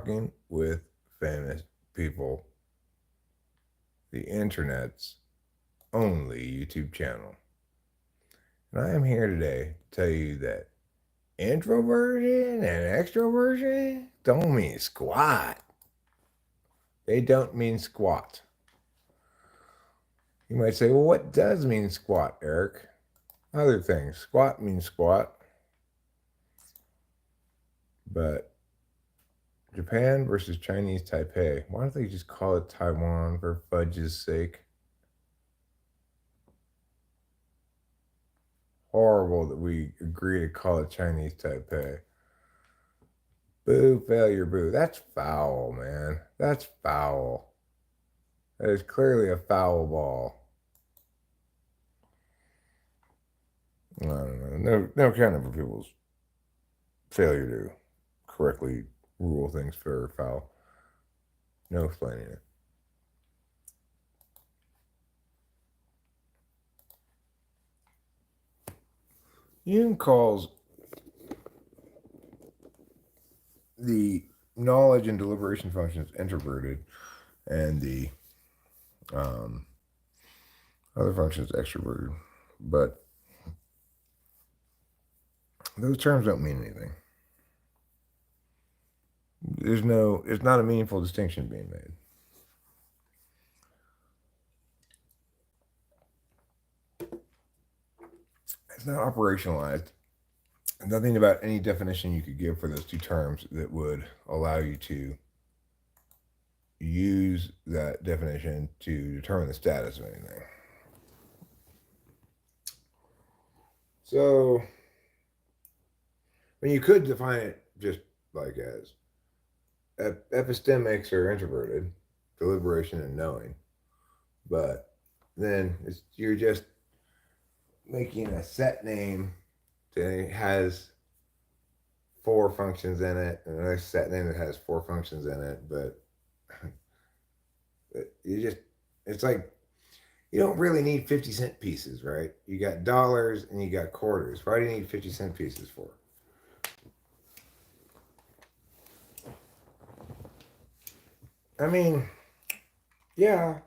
Talking with famous people, the internet's only YouTube channel. And I am here today to tell you that introversion and extroversion don't mean squat. They don't mean squat. You might say, well, what does mean squat, Eric? Other things. Squat means squat, but Japan versus Chinese Taipei. Why don't they just call it Taiwan for fudge's sake? Horrible that we agree to call it Chinese Taipei. Boo, failure, boo. That's foul, man. That's foul. That is clearly a foul ball. I don't know. No counting for people's failure to correctly rule things fair or foul. No explaining it. Jung calls the knowledge and deliberation functions introverted, and the um, other functions extroverted. But those terms don't mean anything. It's not a meaningful distinction being made. It's not operationalized. Nothing about any definition you could give for those two terms that would allow you to use that definition to determine the status of anything. So, I mean, you could define it just like as epistemics are introverted, deliberation and knowing, but then you're just making a set name that has four functions in it, and another set name that has four functions in it, but you just, it's like, you don't really need 50-cent pieces, right? You got dollars and you got quarters. Why do you need 50-cent pieces for? I mean, yeah,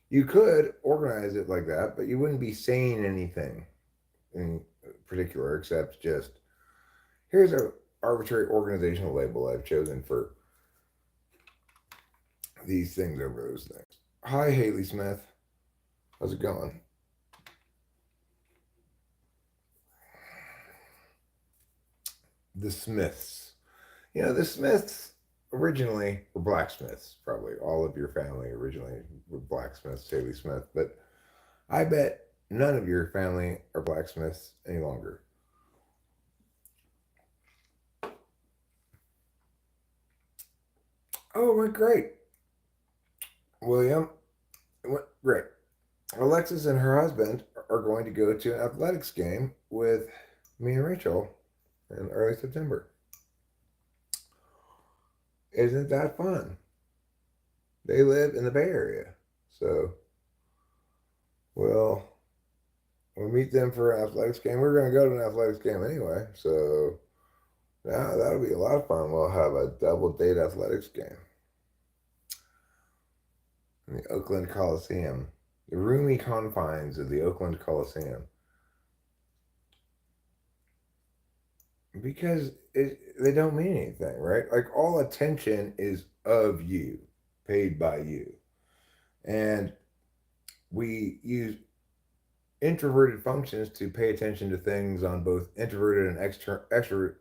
you could organize it like that, but you wouldn't be saying anything in particular except just here's a arbitrary organizational label I've chosen for these things over those things. Hi, Haley Smith. How's it going? The Smiths. The Smiths originally were blacksmiths. Probably all of your family originally were blacksmiths, Haley Smith. But I bet none of your family are blacksmiths any longer. Oh, it went great. William, it went great. Alexis and her husband are going to go to an athletics game with me and Rachel in early September. Isn't that fun? They live in the Bay Area. So we'll we'll meet them for an athletics game. We're gonna go to an athletics game anyway. So yeah, that'll be a lot of fun. We'll have a double date athletics game in the Oakland Coliseum. The roomy confines of the Oakland Coliseum. Because they don't mean anything, right? Like all attention is of you, paid by you. And we use introverted functions to pay attention to things on both introverted and extrovert,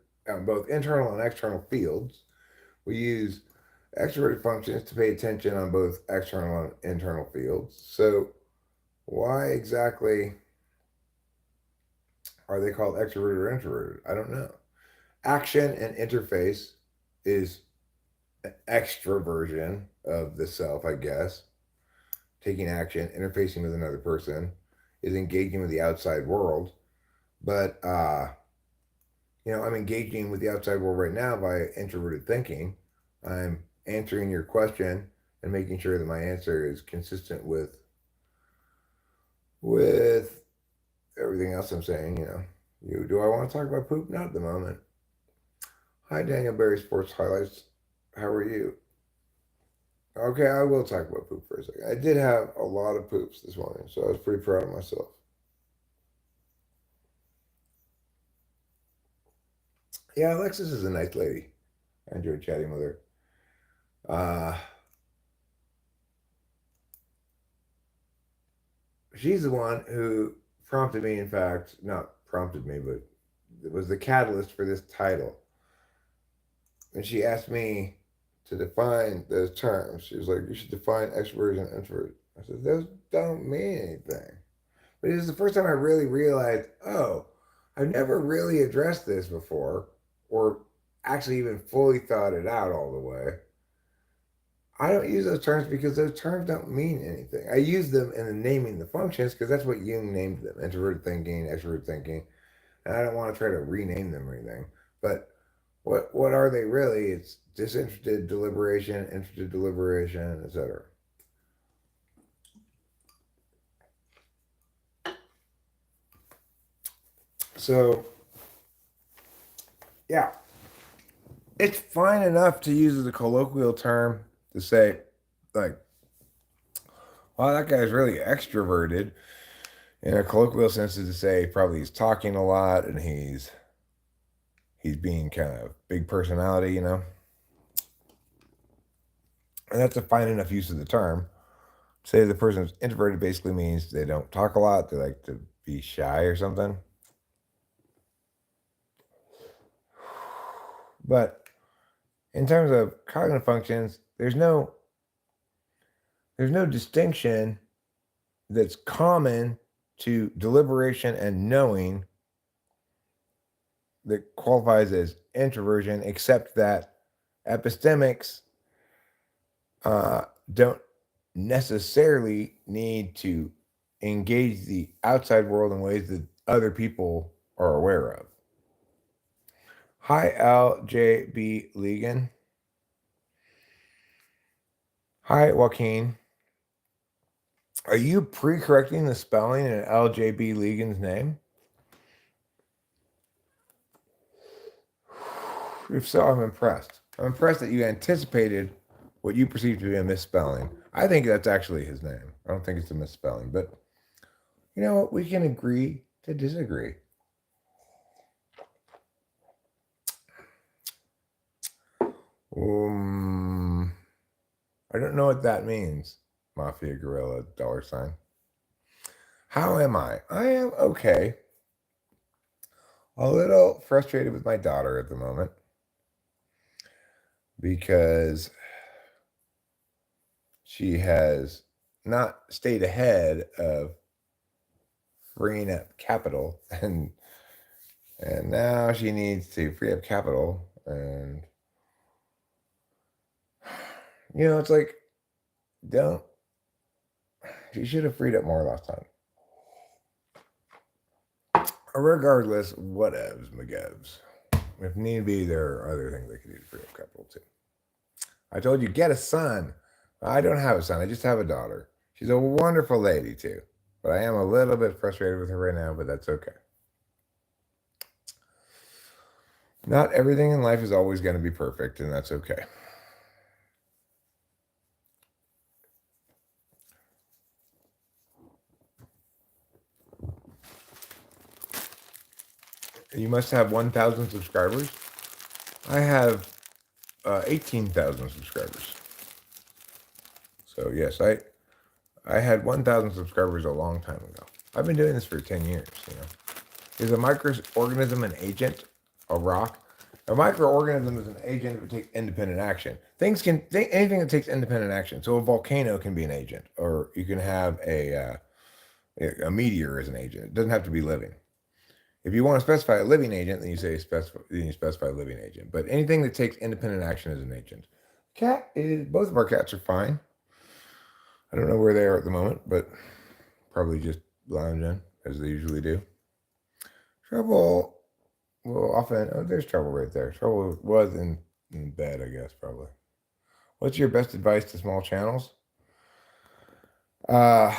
both internal and external fields. We use extroverted functions to pay attention on both external and internal fields. So why exactly are they called extroverted or introverted? I don't know. Action and interface is an extroversion of the self, I guess. Taking action, interfacing with another person is engaging with the outside world. But I'm engaging with the outside world right now by introverted thinking. I'm answering your question and making sure that my answer is consistent with everything else I'm saying. Do I want to talk about poop? Not at the moment. Hi, Daniel Berry Sports Highlights. How are you? Okay, I will talk about poop for a second. I did have a lot of poops this morning, so I was pretty proud of myself. Yeah, Alexis is a nice lady. I enjoyed chatting with her. Uh, she's the one who prompted me, in fact, not prompted me, but it was the catalyst for this title. And she asked me to define those terms. She was like, you should define extroversion and introversion. I said, those don't mean anything. But it was the first time I really realized, oh, I've never really addressed this before or actually even fully thought it out all the way. I don't use those terms because those terms don't mean anything. I use them in the naming the functions because that's what Jung named them: introverted thinking, extroverted thinking. And I don't want to try to rename them or anything. But what are they really? It's disinterested deliberation, interested deliberation, etc. So yeah, it's fine enough to use as a colloquial term to say, like, wow, that guy's really extroverted. In a colloquial sense, is to say probably he's talking a lot and he's being kind of big personality, and that's a fine enough use of the term. Say the person's introverted basically means they don't talk a lot, they like to be shy or something. But in terms of cognitive functions, there's no distinction that's common to deliberation and knowing that qualifies as introversion, except that epistemics don't necessarily need to engage the outside world in ways that other people are aware of. Hi, LJB Legan. Hi, Joaquin. Are you pre-correcting the spelling in LJB Legan's name? If so, I'm impressed. I'm impressed that you anticipated what you perceive to be a misspelling. I think that's actually his name. I don't think it's a misspelling, but you know what? We can agree to disagree. Um, I don't know what that means. Mafia Gorilla $. How am I? I am okay. A little frustrated with my daughter at the moment because she has not stayed ahead of freeing up capital and now she needs to free up capital and it's like don't she should have freed up more last time. Regardless, whatevs, McGevs. If need be, there are other things they could do to free up capital too. I told you, get a son. I don't have a son. I just have a daughter. She's a wonderful lady too. But I am a little bit frustrated with her right now, but that's okay. Not everything in life is always going to be perfect, and that's okay. You must have 1,000 subscribers. I have 18,000 subscribers. So yes, I had 1,000 subscribers a long time ago. I've been doing this for 10 years. Is a microorganism an agent? A rock? A microorganism is an agent that takes independent action. Anything that takes independent action. So a volcano can be an agent, or you can have a meteor as an agent. It doesn't have to be living. If you want to specify a living agent, then you specify a living agent. But anything that takes independent action is an agent. Both of our cats are fine. I don't know where they are at the moment, but probably just lounging as they usually do. Trouble will often. Oh, there's Trouble right there. Trouble was in bed, I guess, probably. What's your best advice to small channels? Uh,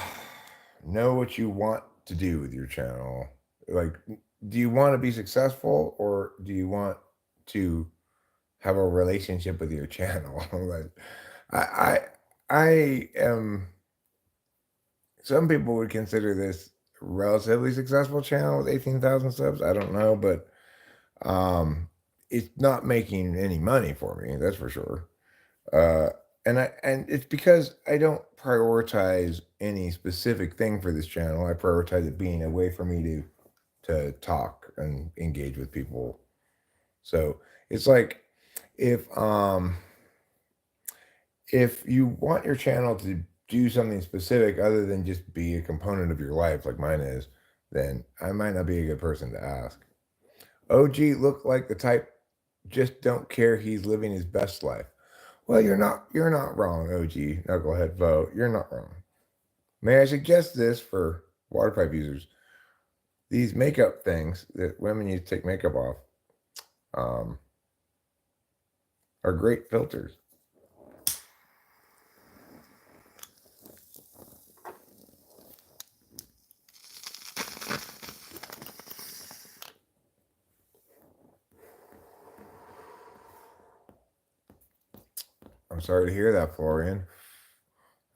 know what you want to do with your channel. Like, do you want to be successful or do you want to have a relationship with your channel. Like, I, I, I am. Some people would consider this a relatively successful channel with 18,000 subs. I don't know, but it's not making any money for me. That's for sure. Uh, and it's because I don't prioritize any specific thing for this channel. I prioritize it being a way for me to talk and engage with people. So it's like if um if you want your channel to do something specific other than just be a component of your life like mine is, then I might not be a good person to ask. OG look like the type just don't care, he's living his best life. Well, you're not wrong, OG Knucklehead Vote. You're not wrong. May I suggest this for water pipe users? These makeup things that women use to take makeup off um, are great filters. I'm sorry to hear that, Florian.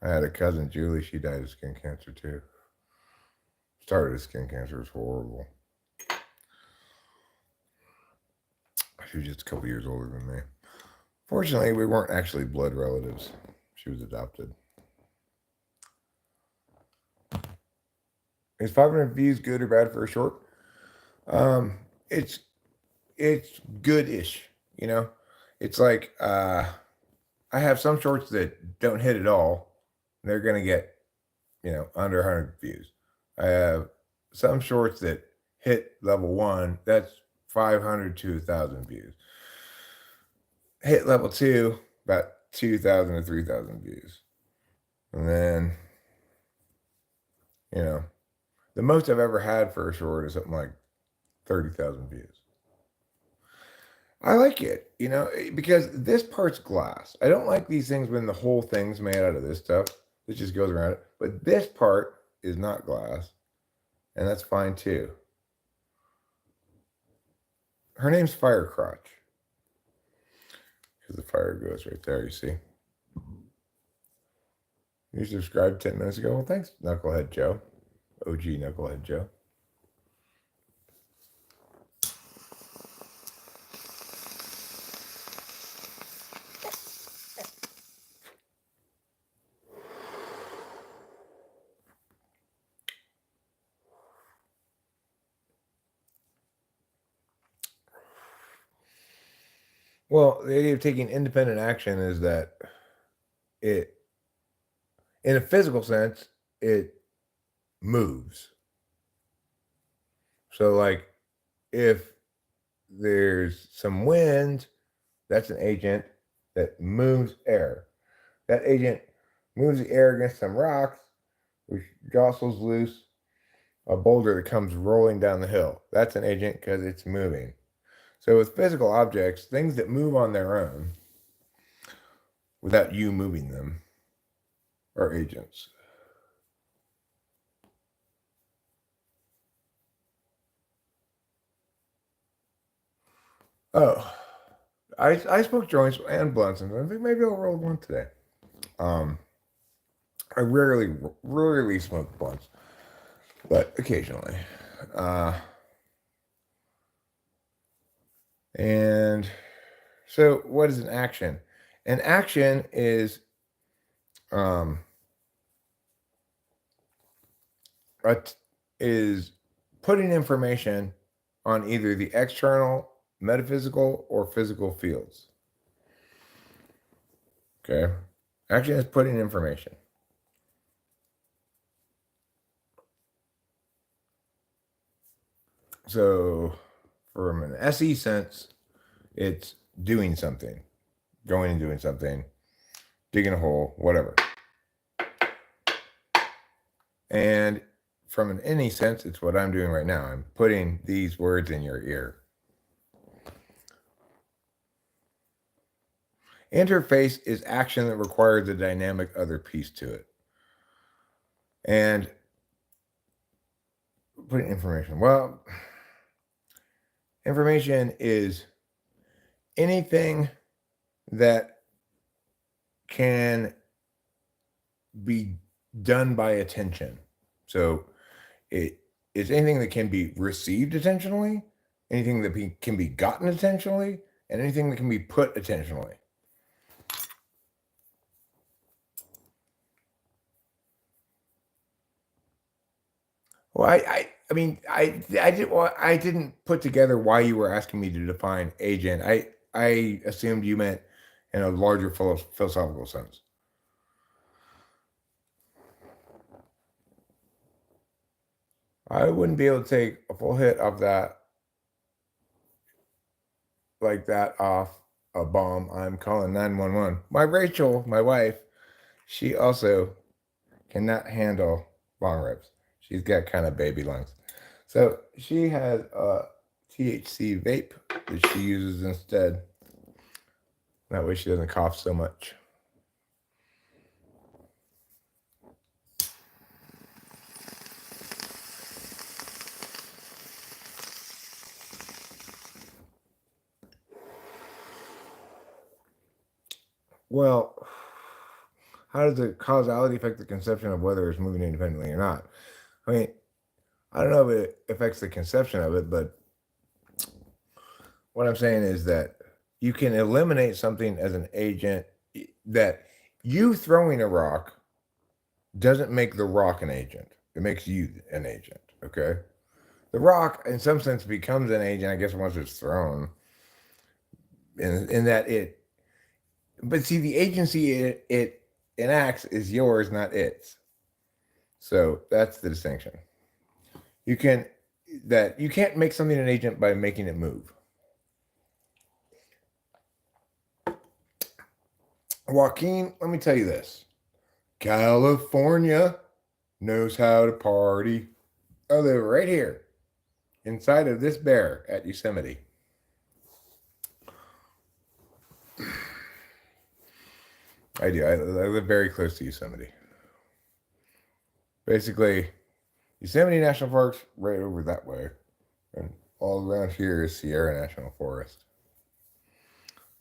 I had a cousin, Julie. She died of skin cancer too. Started with skin cancer. It was horrible. She was just a couple years older than me. Fortunately, we weren't actually blood relatives. She was adopted. Is 500 views good or bad for a short? Um, it's it's good-ish. You know, it's like I have some shorts that don't hit at all. They're gonna get under 100 views. I have some shorts that hit level one. That's 500 to 1,000 views. Hit level two, about 2,000 to 3,000 views. And then, you know, the most I've ever had for a short is something like 30,000 views. I like it, because this part's glass. I don't like these things when the whole thing's made out of this stuff. It just goes around it. But this part is not glass, and that's fine too. Her name's Firecrotch. Because the fire goes right there, you see. You subscribed 10 minutes ago. Well, thanks, Knucklehead Joe. OG Knucklehead Joe. Well, the idea of taking independent action is that it, in a physical sense, it moves. So, like, if there's some wind, that's an agent that moves air. That agent moves the air against some rocks, which jostles loose a boulder that comes rolling down the hill. That's an agent because it's moving. So, with physical objects, things that move on their own without you moving them are agents. Oh, I smoke joints and blunts, and I think maybe I'll roll one today. Um, I rarely smoke blunts, but occasionally. Uh, and so, what is an action? An action um, is putting information on either the external, metaphysical, or physical fields. Okay, action is putting information. So, from an SE sense, it's doing something, going and doing something, digging a hole, whatever. And from an NE sense, it's what I'm doing right now. I'm putting these words in your ear. Interface is action that requires a dynamic other piece to it. And putting information. Well, information is anything that can be done by attention. So it is anything that can be received attentionally, anything that can be gotten attentionally, and anything that can be put attentionally. Well, I didn't put together why you were asking me to define agent. I assumed you meant in a larger philosophical sense. I wouldn't be able to take a full hit of that like that off a bomb. I'm calling 911. My Rachel, my wife, she also cannot handle long rips. She's got kind of baby lungs. So she has a THC vape that she uses instead. That way she doesn't cough so much. Well, how does the causality affect the conception of whether it's moving independently or not? I mean, I don't know if it affects the conception of it, but what I'm saying is that you can eliminate something as an agent that you throwing a rock doesn't make the rock an agent. It makes you an agent. Okay. The rock, in some sense, becomes an agent, I guess, once it's thrown. In that but see, the agency it enacts is yours, not its. So that's the distinction. You can you can't make something an agent by making it move. Joaquin, let me tell you this. California knows how to party. I live right here inside of this bear at Yosemite. I do. I live very close to Yosemite. Basically, Yosemite National Park's right over that way. And all around here is Sierra National Forest.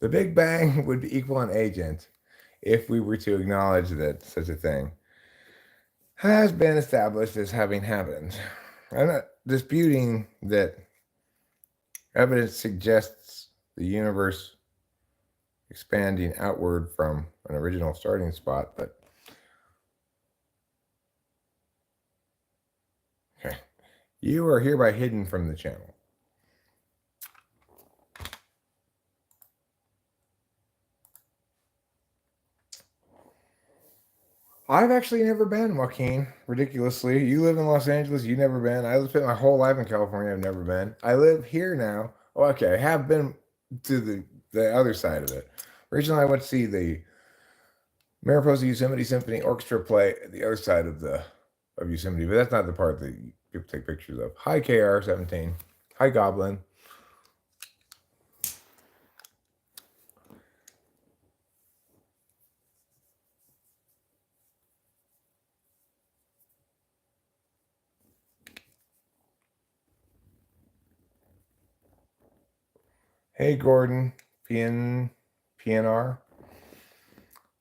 The Big Bang would equal an agent if we were to acknowledge that such a thing has been established as having happened. I'm not disputing that evidence suggests the universe expanding outward from an original starting spot, but okay. You are hereby hidden from the channel. I've actually never been, Joaquin. Ridiculously, you live in Los Angeles. You've never been. I spent my whole life in California. I've never been. I live here now. Oh, okay, I have been to the other side of it. Originally, I went to see the Mariposa Yosemite Symphony Orchestra play at the other side of Yosemite, but that's not the part that people take pictures of. Hi, KR17. Hi, Goblin. Hey, Gordon, PNR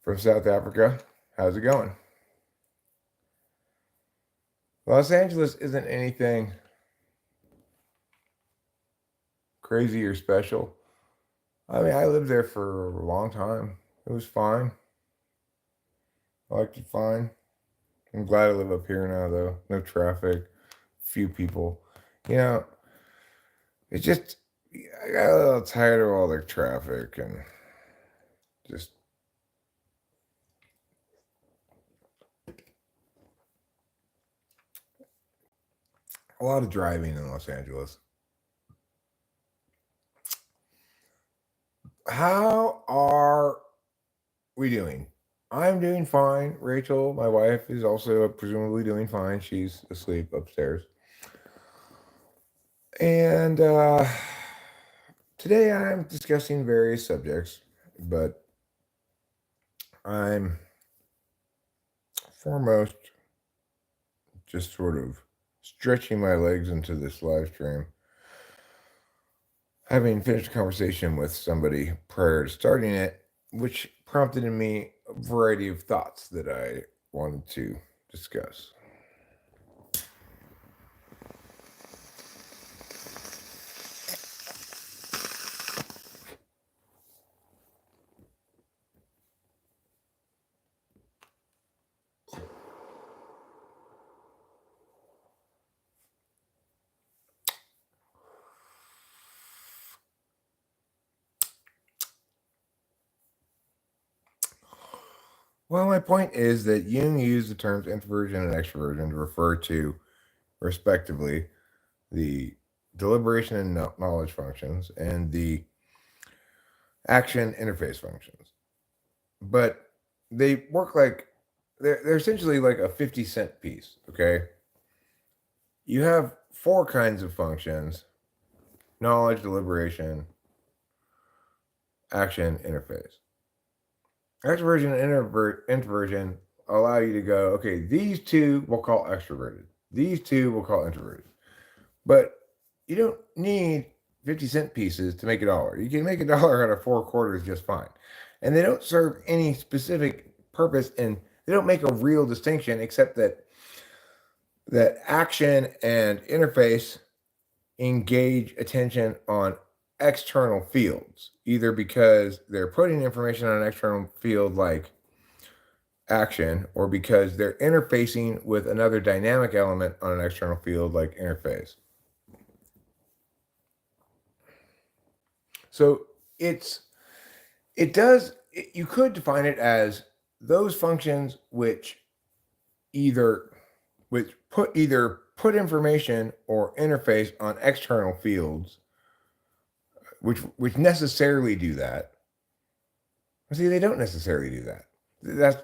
from South Africa. How's it going? Los Angeles isn't anything crazy or special. I mean, I lived there for a long time. It was fine. I liked it fine. I'm glad I live up here now, though. No traffic, few people. You know, it's just, I got a little tired of all the traffic and just a lot of driving in Los Angeles. How are we doing? I'm doing fine. Rachel, my wife, is also presumably doing fine. She's asleep upstairs. And today I'm discussing various subjects, but I'm foremost just sort of stretching my legs into this live stream. having finished a conversation with somebody prior to starting it, which prompted in me a variety of thoughts that I wanted to discuss. Well, my point is that Jung used the terms introversion and extroversion to refer to, respectively, the deliberation and knowledge functions and the action interface functions. But they work like they're essentially like a 50-cent piece, okay? You have four kinds of functions: knowledge, deliberation, action, interface. Extroversion and introversion allow you to go, okay, these two we'll call extroverted, these two we'll call introverted. But you don't need 50-cent pieces to make a dollar. You can make a dollar out of four quarters just fine. And they don't serve any specific purpose, and they don't make a real distinction except that action and interface engage attention on external fields, either because they're putting information on an external field like action, or because they're interfacing with another dynamic element on an external field like interface. So you could define it as those functions which either put information or interface on external fields, which necessarily do that. See, they don't necessarily do that.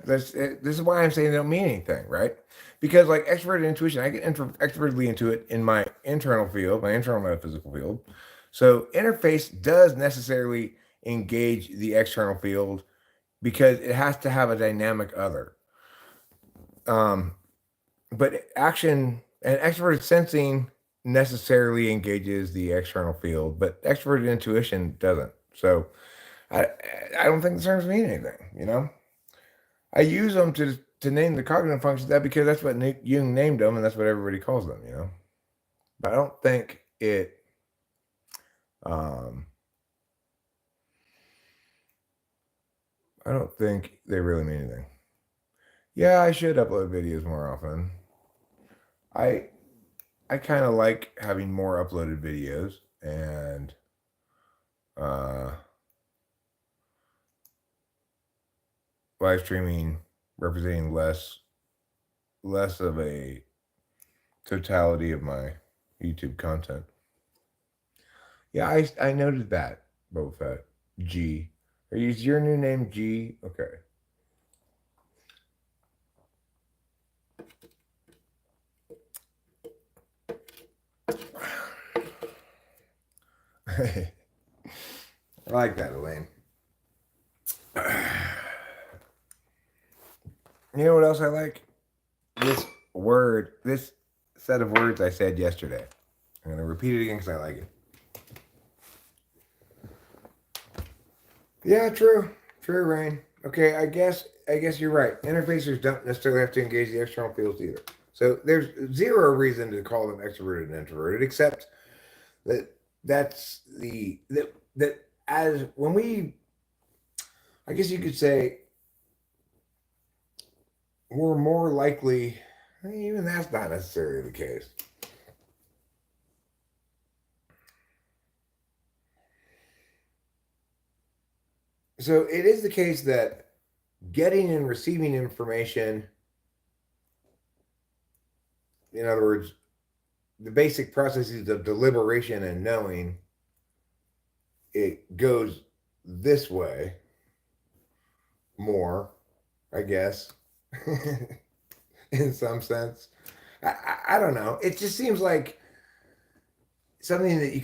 This is why I'm saying they don't mean anything, right? Because like extroverted intuition, I get extrovertedly into it in my internal field, my internal metaphysical field. So interface does necessarily engage the external field because it has to have a dynamic other. But action and extroverted sensing necessarily engages the external field, but extroverted intuition doesn't. So I don't think the terms mean anything. I use them to name the cognitive functions that because that's what Jung named them, and that's what everybody calls them. But I don't think it. I don't think they really mean anything. Yeah, I should upload videos more often. I kind of like having more uploaded videos and live streaming representing less of a totality of my YouTube content. Yeah, I noted that, Boba Fett. G. Is your new name G? Okay. I like that, Elaine. You know what else I like? This set of words I said yesterday. I'm going to repeat it again because I like it. Yeah, true. True, Rain. Okay, I guess you're right. Interfacers don't necessarily have to engage the external fields either. So there's zero reason to call them extroverted and introverted, except that's that as when we, I guess you could say, we're more likely. Even that's not necessarily the case. So it is the case that getting and receiving information, in other words, the basic processes of deliberation and knowing, it goes this way more, I guess, in some sense. I don't know. It just seems like something that you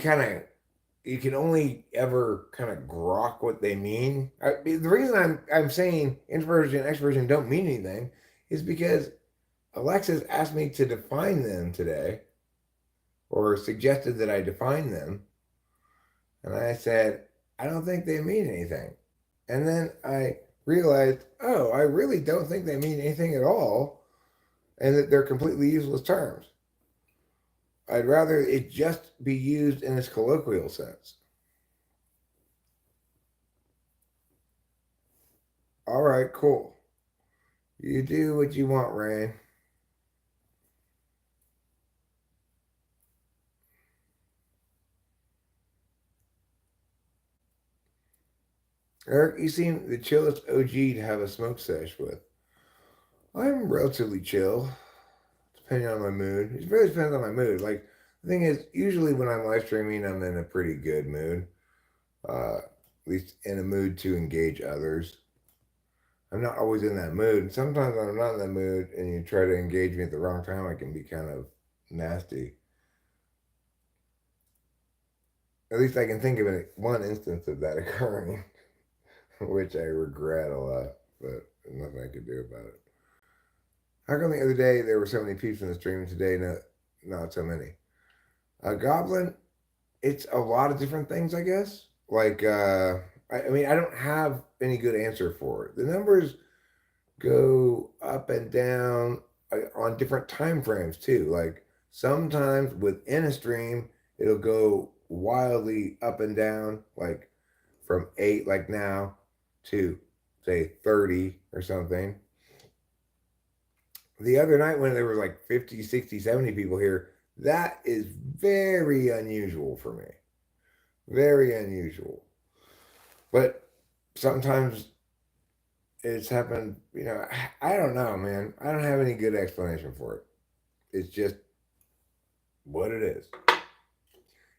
can only ever kind of grok what they mean. The reason I'm saying introversion and extroversion don't mean anything is because Alexis asked me to define them today, or suggested that I define them, And I said, I don't think they mean anything. And then I realized, oh, I really don't think they mean anything at all, and that they're completely useless terms. I'd rather it just be used in its colloquial sense. All right, cool. You do what you want, Rain. Eric, you seem the chillest OG to have a smoke sesh with. I'm relatively chill, depending on my mood. It really depends on my mood. Like, the thing is, usually when I'm live streaming, I'm in a pretty good mood, at least in a mood to engage others. I'm not always in that mood. Sometimes when I'm not in that mood and you try to engage me at the wrong time, I can be kind of nasty. At least I can think of one instance of that occurring, which I regret a lot, but there's nothing I can do about it. How come the other day there were so many peeps in the stream and today not so many? A goblin, it's a lot of different things, I guess. Like, I mean, I don't have any good answer for it. The numbers go up and down on different time frames too. Like sometimes within a stream, it'll go wildly up and down, like from 8, like now, to say 30 or something. The other night when there was like 50, 60, 70 people here, that is very unusual for me. Very unusual. But sometimes it's happened, I don't know, man. I don't have any good explanation for it. It's just what it is.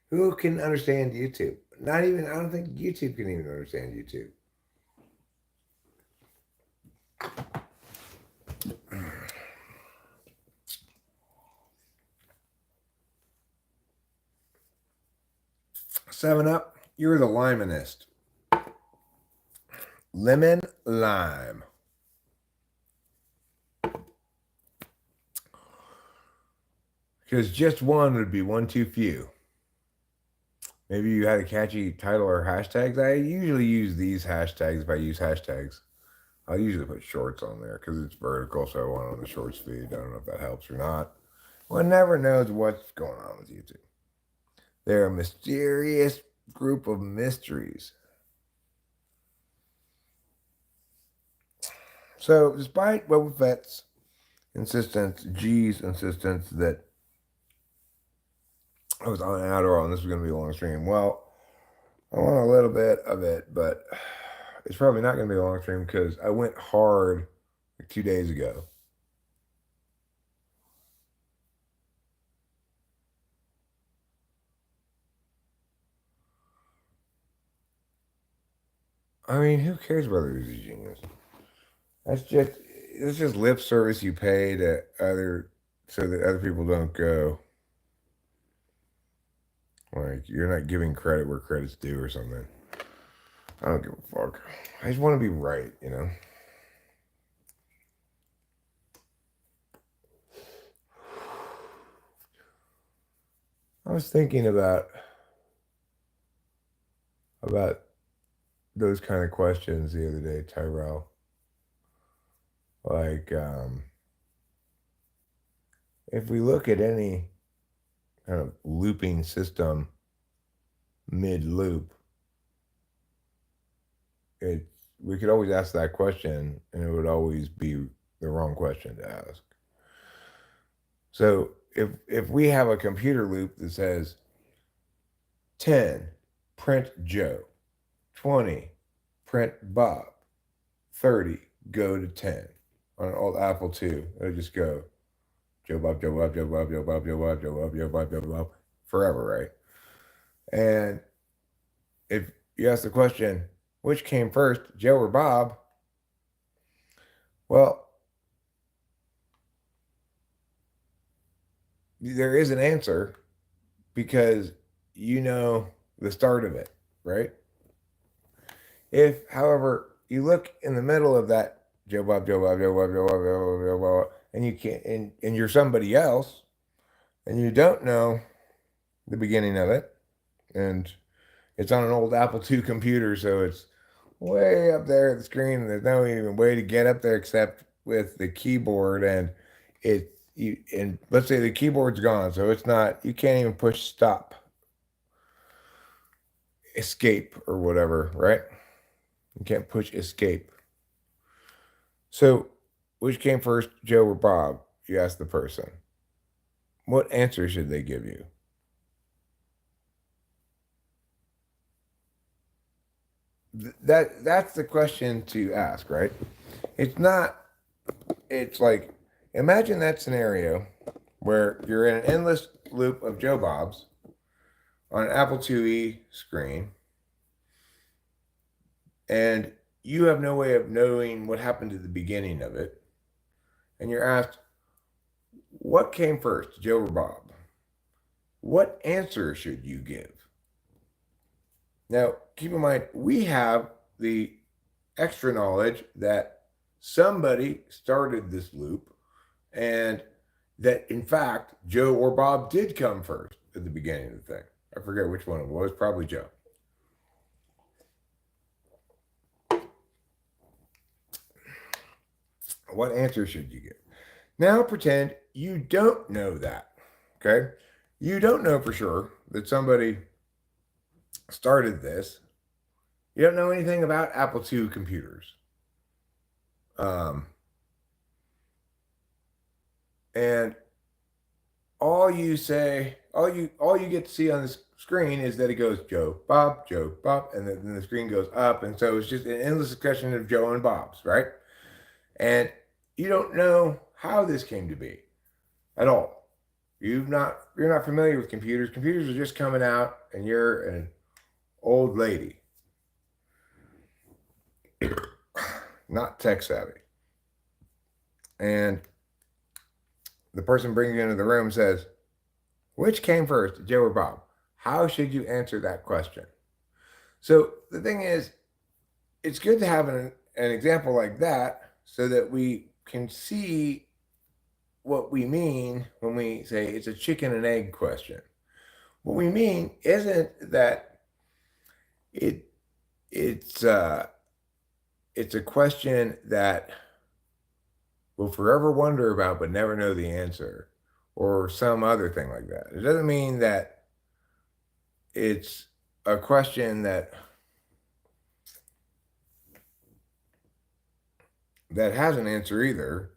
Who can understand YouTube? Not even, I don't think YouTube can even understand YouTube. 7 Up, you're the limonist. Lemon lime. Because just one would be one too few. Maybe you had a catchy title or hashtags. I usually use these hashtags if I use hashtags. I'll usually put shorts on there because it's vertical, so I want it on the shorts feed. I don't know if that helps or not. One never knows what's going on with YouTube. They're a mysterious group of mysteries. So, despite Boba Fett's insistence, G's insistence that I was on Adderall and this was going to be a long stream, well, I want a little bit of it, but it's probably not going to be a long stream because I went hard like 2 days ago. I mean, who cares whether he's a genius? That's just lip service you pay to other so that other people don't go. Like you're not giving credit where credit's due or something. I don't give a fuck. I just want to be right. I was thinking about those kind of questions the other day, Tyrell. Like, if we look at any kind of looping system mid loop, it we could always ask that question and it would always be the wrong question to ask. So if we have a computer loop that says 10, print Joe, 20, print Bob, 30, go to 10. On an old Apple II, it'll just go Joe Bob, Joe Bob, Joe Bob, Joe Bob, Joe Bob, Joe Bob, Joe Bob, Joe Bob, forever, right? And if you ask the question, which came first, Joe or Bob? Well, there is an answer because you know the start of it, right? If, however, you look in the middle of that Joe Bob, Joe Bob, Joe Bob, Joe Bob, Joe Bob, Joe Bob, and you can't, and you're somebody else, and you don't know the beginning of it, and It's on an old Apple II computer, so it's way up there at the screen. And there's no even way to get up there except with the keyboard. And and let's say the keyboard's gone, so it's not. You can't even push stop, escape, or whatever, right? You can't push escape. So, which came first, Joe or Bob? You ask the person. What answer should they give you? That's the question to ask, right? It's not. It's like imagine that scenario where you're in an endless loop of Joe Bobs on an Apple IIe screen, and you have no way of knowing what happened at the beginning of it, and you're asked, "What came first, Joe or Bob?" What answer should you give? Now, keep in mind, we have the extra knowledge that somebody started this loop and that, in fact, Joe or Bob did come first at the beginning of the thing. I forget which one it was, probably Joe. What answer should you give? Now, pretend you don't know that. Okay. You don't know for sure that somebody started this. You don't know anything about Apple II computers. Um, and all you get to see on this screen is that it goes Joe, Bob, and then the screen goes up, and so it's just an endless succession of Joe and Bobs, right? And you don't know how this came to be at all. You're not familiar with computers. Computers are just coming out, and you're an old lady, not tech savvy. And the person bringing you into the room says, which came first, Joe or Bob? How should you answer that question? So the thing is, it's good to have an example like that so that we can see what we mean when we say it's a chicken and egg question. What we mean isn't that it it's it's a question that we'll forever wonder about but never know the answer, or some other thing like that. It doesn't mean that it's a question that has an answer either.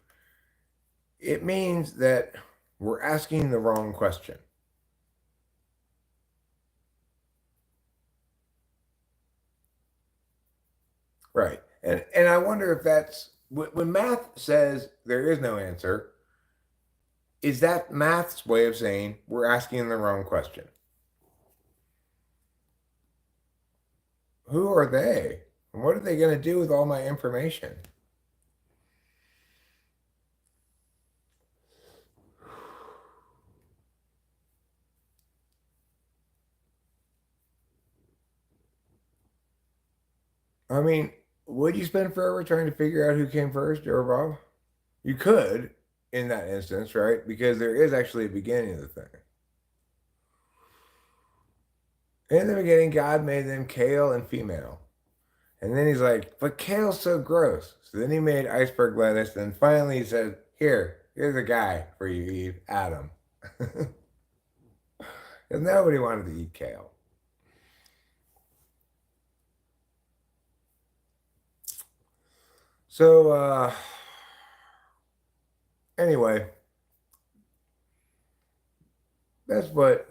It means that we're asking the wrong question. Right. And I wonder if that's when math says there is no answer, is that math's way of saying we're asking the wrong question? Who are they? And what are they going to do with all my information? I mean, would you spend forever trying to figure out who came first, Joe or Bob? You could in that instance, right? Because there is actually a beginning of the thing. In the beginning, God made them kale and female. And then he's like, but kale's so gross. So then he made iceberg lettuce. And finally he said, here's a guy for you, Eve, Adam. Because nobody wanted to eat kale. So, anyway, that's what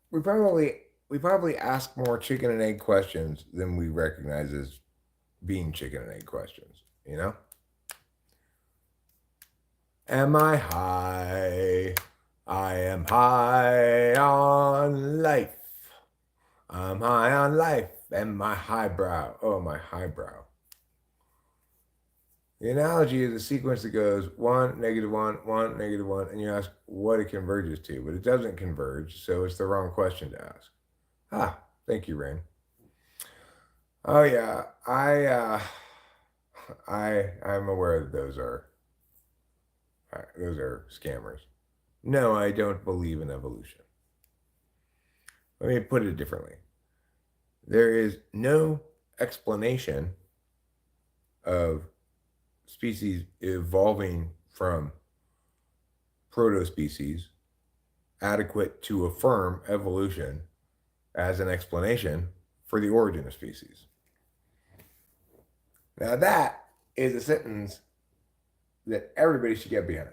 we probably we probably ask more chicken and egg questions than we recognize as being chicken and egg questions, you know? Am I high? I am high on life. I'm high on life and my highbrow. Oh, my highbrow. The analogy is a sequence that goes 1, -1, 1, -1, and you ask what it converges to, but it doesn't converge, so it's the wrong question to ask. Ah, thank you, Rain. Oh yeah, I'm aware that those are scammers. No, I don't believe in evolution. Let me put it differently. There is no explanation of species evolving from proto-species adequate to affirm evolution as an explanation for the origin of species. Now that is a sentence that everybody should get behind.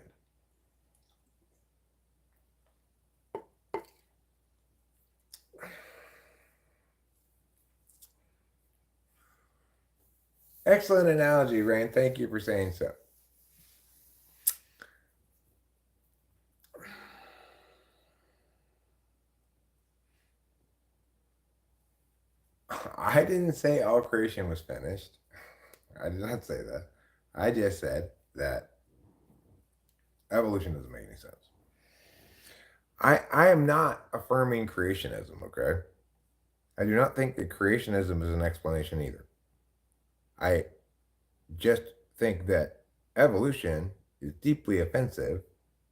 Excellent analogy, Rain. Thank you for saying so. I didn't say all creation was finished. I did not say that. I just said that evolution doesn't make any sense. I am not affirming creationism, okay? I do not think that creationism is an explanation either. I just think that evolution is deeply offensive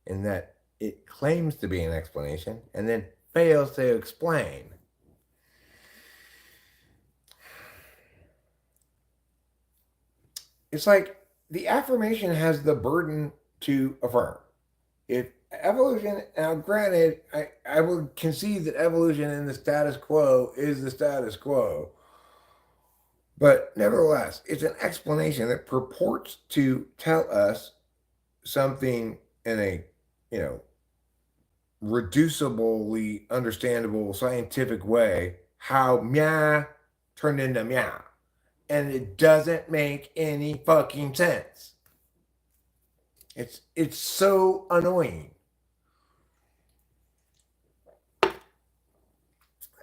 in that it claims to be an explanation and then fails to explain. It's like the affirmation has the burden to affirm. If evolution, now granted, I will concede that evolution in the status quo is the status quo, but nevertheless, it's an explanation that purports to tell us something in a, you know, reducibly understandable scientific way how meow turned into meow. And it doesn't make any fucking sense. It's so annoying.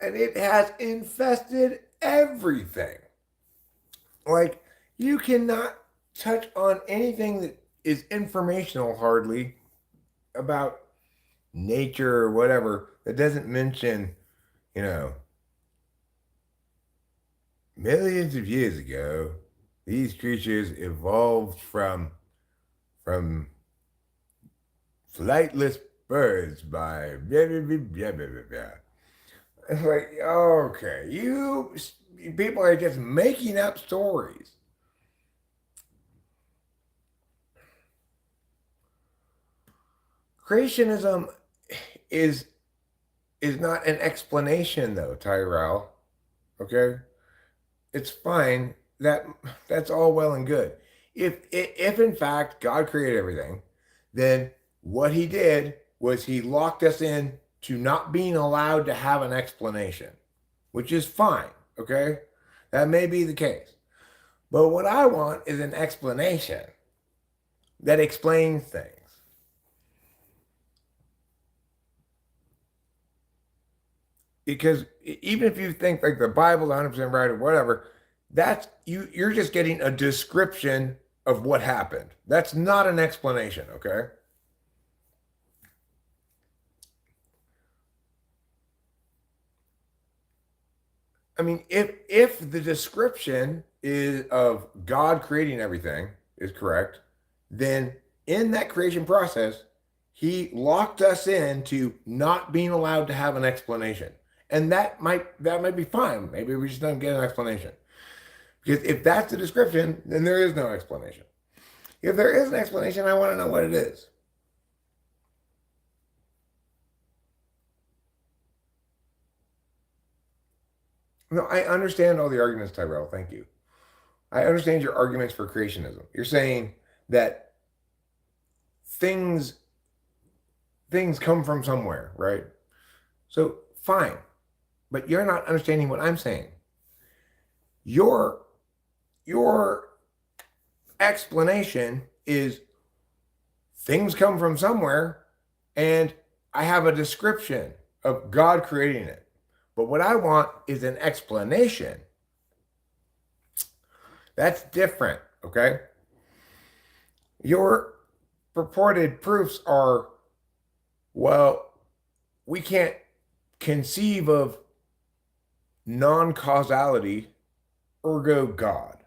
And it has infested everything. Like, you cannot touch on anything that is informational hardly about nature or whatever that doesn't mention, you know, millions of years ago, these creatures evolved from flightless birds by blah, blah, blah, blah, blah, blah. It's like, okay, you people are just making up stories. Creationism is not an explanation, though, Tyrell. Okay, it's fine. That's all well and good. If in fact God created everything, then what he did was he locked us in to not being allowed to have an explanation, which is fine. Okay, that may be the case. But what I want is an explanation that explains things. Because even if you think like the Bible's 100% right or whatever, that's you're just getting a description of what happened. That's not an explanation, okay? I mean, if the description is of God creating everything is correct, then in that creation process, he locked us into not being allowed to have an explanation. And that might be fine. Maybe we just don't get an explanation. Because if that's the description, then there is no explanation. If there is an explanation, I want to know what it is. No, I understand all the arguments, Tyrell. Thank you. I understand your arguments for creationism. You're saying that things come from somewhere, right? So fine, but you're not understanding what I'm saying. Your explanation is things come from somewhere, and I have a description of God creating it. But what I want is an explanation. That's different, okay? Your purported proofs are, well, we can't conceive of non-causality, ergo God.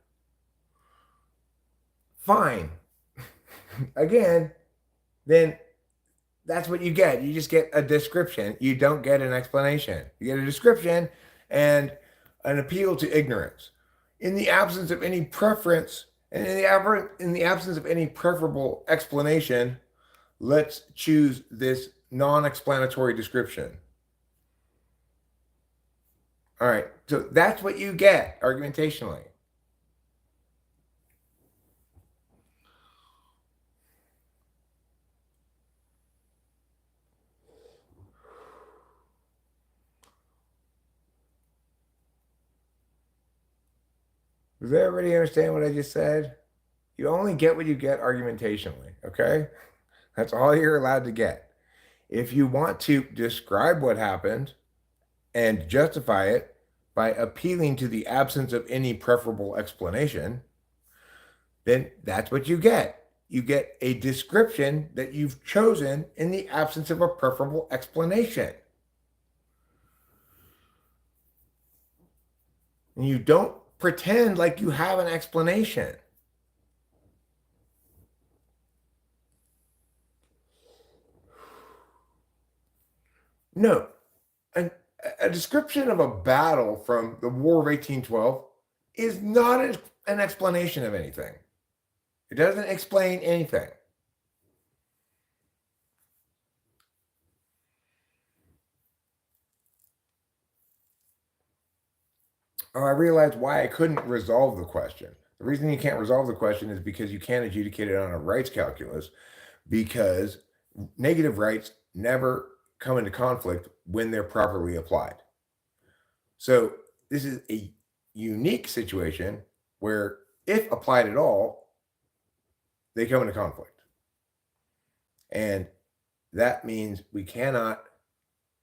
Fine. Again, then That's what you get. You just get a description. You don't get an explanation. You get a description and an appeal to ignorance. In the absence of any preference and in the absence of any preferable explanation, let's choose this non-explanatory description. All right, so that's what you get argumentationally. Does everybody understand what I just said? You only get what you get argumentationally, okay? That's all you're allowed to get. If you want to describe what happened and justify it by appealing to the absence of any preferable explanation, then that's what you get. You get a description that you've chosen in the absence of a preferable explanation. And you don't pretend like you have an explanation. No, a description of a battle from the War of 1812 is not an explanation of anything. It doesn't explain anything. Oh, I realized why I couldn't resolve the question. The reason you can't resolve the question is because you can't adjudicate it on a rights calculus, because negative rights never come into conflict when they're properly applied. So this is a unique situation where, if applied at all, they come into conflict. And that means we cannot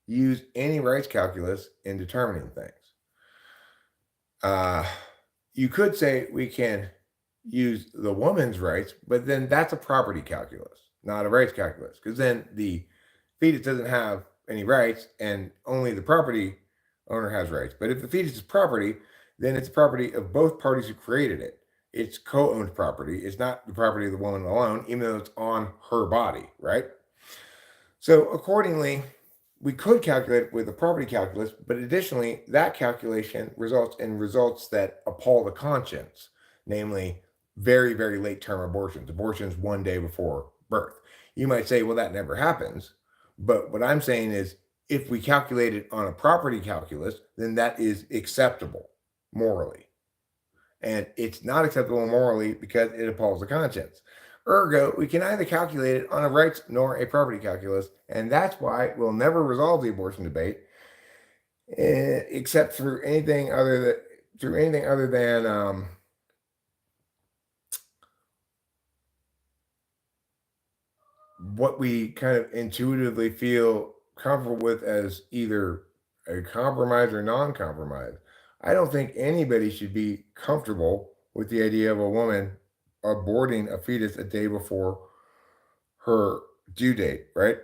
use any rights calculus in determining things. You could say we can use the woman's rights, but then that's a property calculus, not a rights calculus, because then the fetus doesn't have any rights and only the property owner has rights. But if the fetus is property, then it's property of both parties who created it. It's co-owned property. It's not the property of the woman alone, even though it's on her body, right? So accordingly, we could calculate with a property calculus, but additionally, that calculation results in results that appall the conscience, namely very, very late term abortions one day before birth. You might say, well, that never happens. But what I'm saying is, if we calculate it on a property calculus, then that is acceptable morally. And it's not acceptable morally because it appalls the conscience. Ergo, we can neither calculate it on a rights nor a property calculus, and that's why we'll never resolve the abortion debate, except through anything other than what we kind of intuitively feel comfortable with as either a compromise or non-compromise. I don't think anybody should be comfortable with the idea of a woman aborting a fetus a day before her due date, right?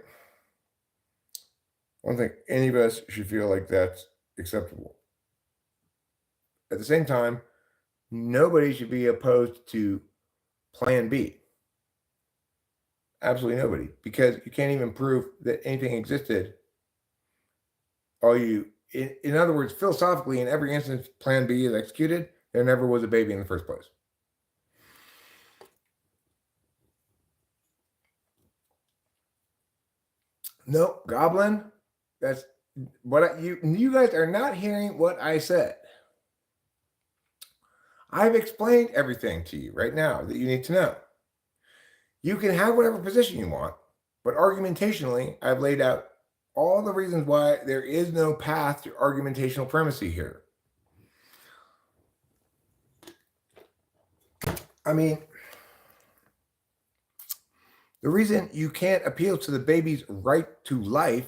I don't think any of us should feel like that's acceptable. At the same time, nobody should be opposed to Plan B. Absolutely nobody, because you can't even prove that anything existed. In other words, philosophically, in every instance Plan B is executed, there never was a baby in the first place. No, Goblin, that's what you guys are not hearing what I said. I've explained everything to you right now that you need to know. You can have whatever position you want, but argumentationally, I've laid out all the reasons why there is no path to argumentational primacy here. I mean, the reason you can't appeal to the baby's right to life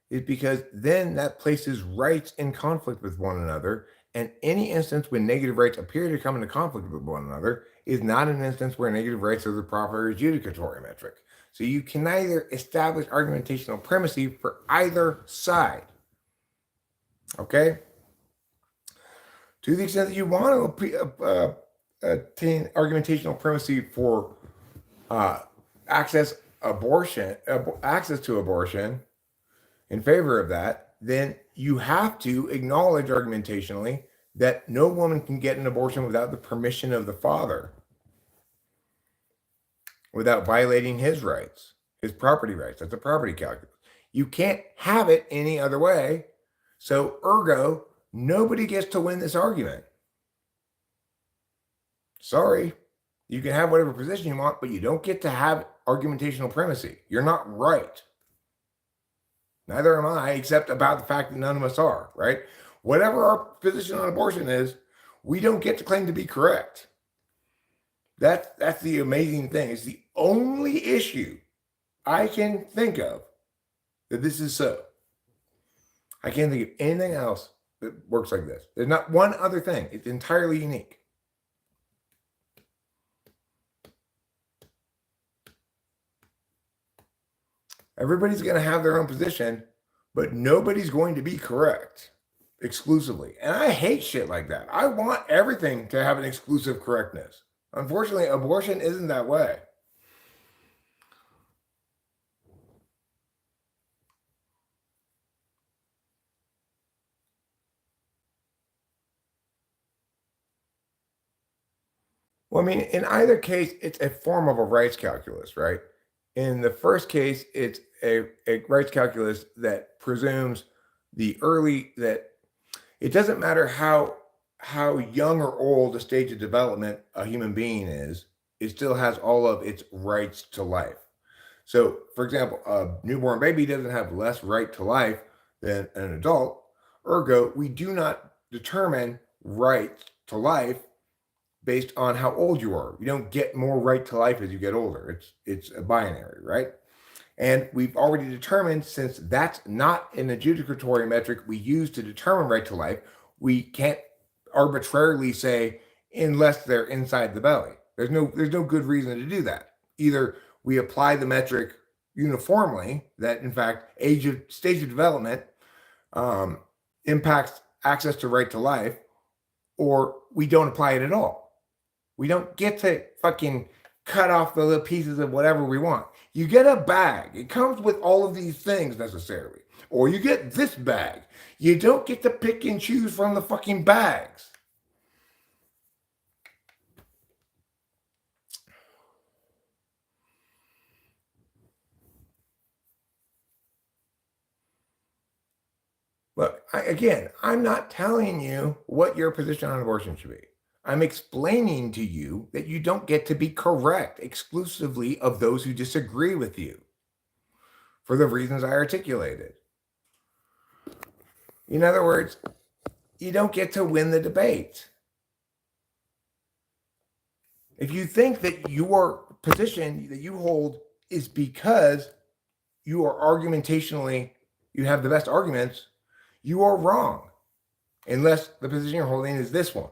is because then that places rights in conflict with one another. And any instance when negative rights appear to come into conflict with one another is not an instance where negative rights are the proper adjudicatory metric. So you can neither establish argumentational primacy for either side. Okay? To the extent that you want to attain argumentational primacy for access access to abortion in favor of that, then you have to acknowledge argumentationally that no woman can get an abortion without the permission of the father, without violating his rights, his property rights. That's a property calculus. You can't have it any other way. So ergo, nobody gets to win this argument. Sorry, you can have whatever position you want, but you don't get to have argumentational primacy. You're not right. Neither am I, except about the fact that none of us are, right? Whatever our position on abortion is, we don't get to claim to be correct. That's the amazing thing. It's the only issue I can think of that this is so. I can't think of anything else that works like this. There's not one other thing. It's entirely unique. Everybody's going to have their own position, but nobody's going to be correct exclusively. And I hate shit like that. I want everything to have an exclusive correctness. Unfortunately, abortion isn't that way. Well, I mean, in either case, it's a form of a rights calculus, right? In the first case, it's a rights calculus that presumes that it doesn't matter how young or old a stage of development a human being is, it still has all of its rights to life. So, for example, a newborn baby doesn't have less right to life than an adult. Ergo, we do not determine right to life based on how old you are. You don't get more right to life as you get older. It's a binary, right? And we've already determined, since that's not an adjudicatory metric we use to determine right to life, we can't arbitrarily say unless they're inside the belly. There's no good reason to do that. Either we apply the metric uniformly that, in fact, stage of development impacts access to right to life, or we don't apply it at all. We don't get to fucking cut off the little pieces of whatever we want. You get a bag. It comes with all of these things necessarily. Or you get this bag. You don't get to pick and choose from the fucking bags. Look, I'm not telling you what your position on abortion should be. I'm explaining to you that you don't get to be correct exclusively of those who disagree with you for the reasons I articulated. In other words, you don't get to win the debate. If you think that your position that you hold is because you are argumentationally, you have the best arguments, you are wrong, unless the position you're holding is this one.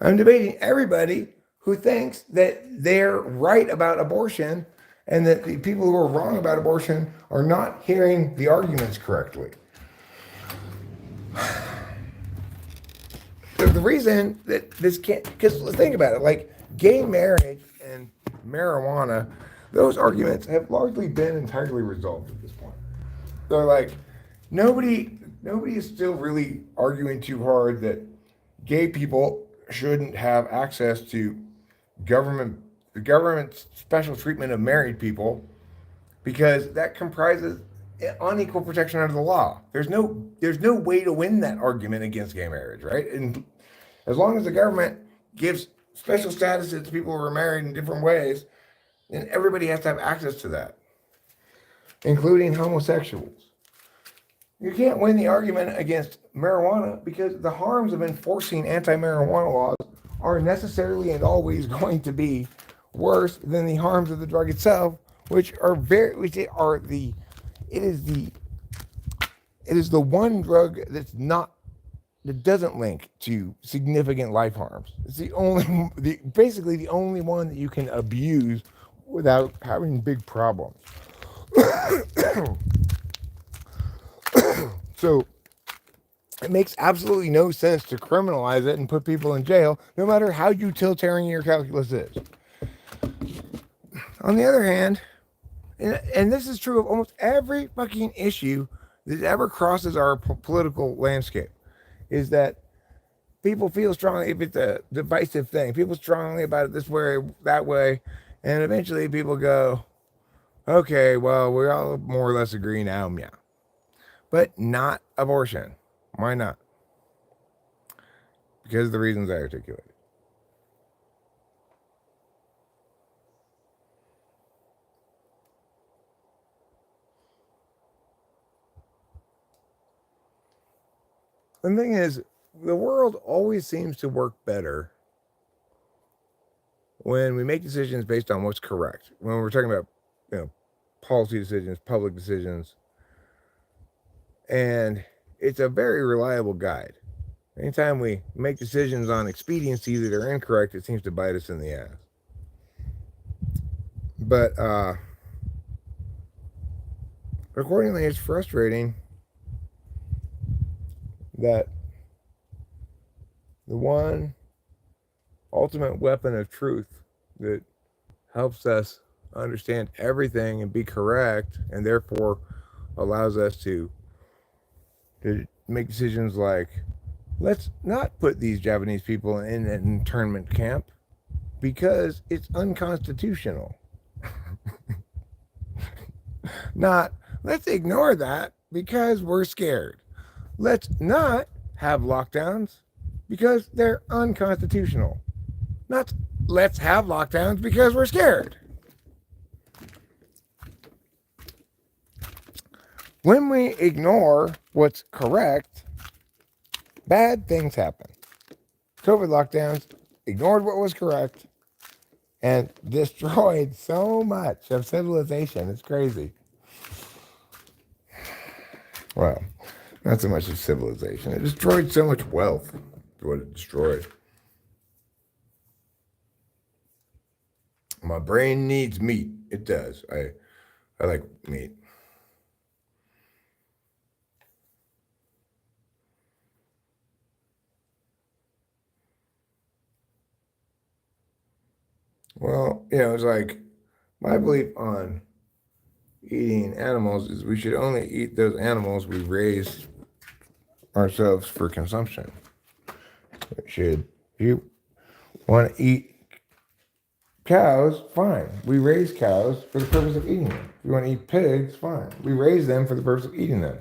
I'm debating everybody who thinks that they're right about abortion and that the people who are wrong about abortion are not hearing the arguments correctly. The reason that this can't, because think about it, like gay marriage and marijuana, those arguments have largely been entirely resolved at this point. They're like, nobody is still really arguing too hard that gay people shouldn't have access to the government's special treatment of married people, because that comprises unequal protection under the law. There's no way to win that argument against gay marriage, right? And as long as the government gives special statuses to people who are married in different ways, then everybody has to have access to that, including homosexuals. You can't win the argument against marijuana because the harms of enforcing anti-marijuana laws are necessarily and always going to be worse than the harms of the drug itself, it is the one drug that doesn't link to significant life harms. It's basically the only one that you can abuse without having big problems. So it makes absolutely no sense to criminalize it and put people in jail, no matter how utilitarian your calculus is. On the other hand, and this is true of almost every fucking issue that ever crosses our political landscape, is that people feel strongly if it's a divisive thing. People strongly about it this way, that way, and eventually people go, okay, well, we all more or less agree now, yeah. But not abortion. Why not? Because of the reasons I articulated. The thing is, the world always seems to work better when we make decisions based on what's correct. When we're talking about, you know, policy decisions, public decisions, and it's a very reliable guide. Anytime we make decisions on expediency that are incorrect, it seems to bite us in the ass. But accordingly, it's frustrating that the one ultimate weapon of truth that helps us understand everything and be correct, and therefore allows us to make decisions like, let's not put these Japanese people in an internment camp because it's unconstitutional. Not, let's ignore that because we're scared. Let's not have lockdowns because they're unconstitutional. Not, let's have lockdowns because we're scared. When we ignore what's correct, bad things happen. COVID lockdowns ignored what was correct and destroyed so much of civilization. It's crazy. Well, not so much of civilization. It destroyed so much wealth. What it destroyed. My brain needs meat. It does. I like meat. Well, it's like my belief on eating animals is we should only eat those animals we raise ourselves for consumption. If you want to eat cows, fine. We raise cows for the purpose of eating them. If you want to eat pigs, fine. We raise them for the purpose of eating them.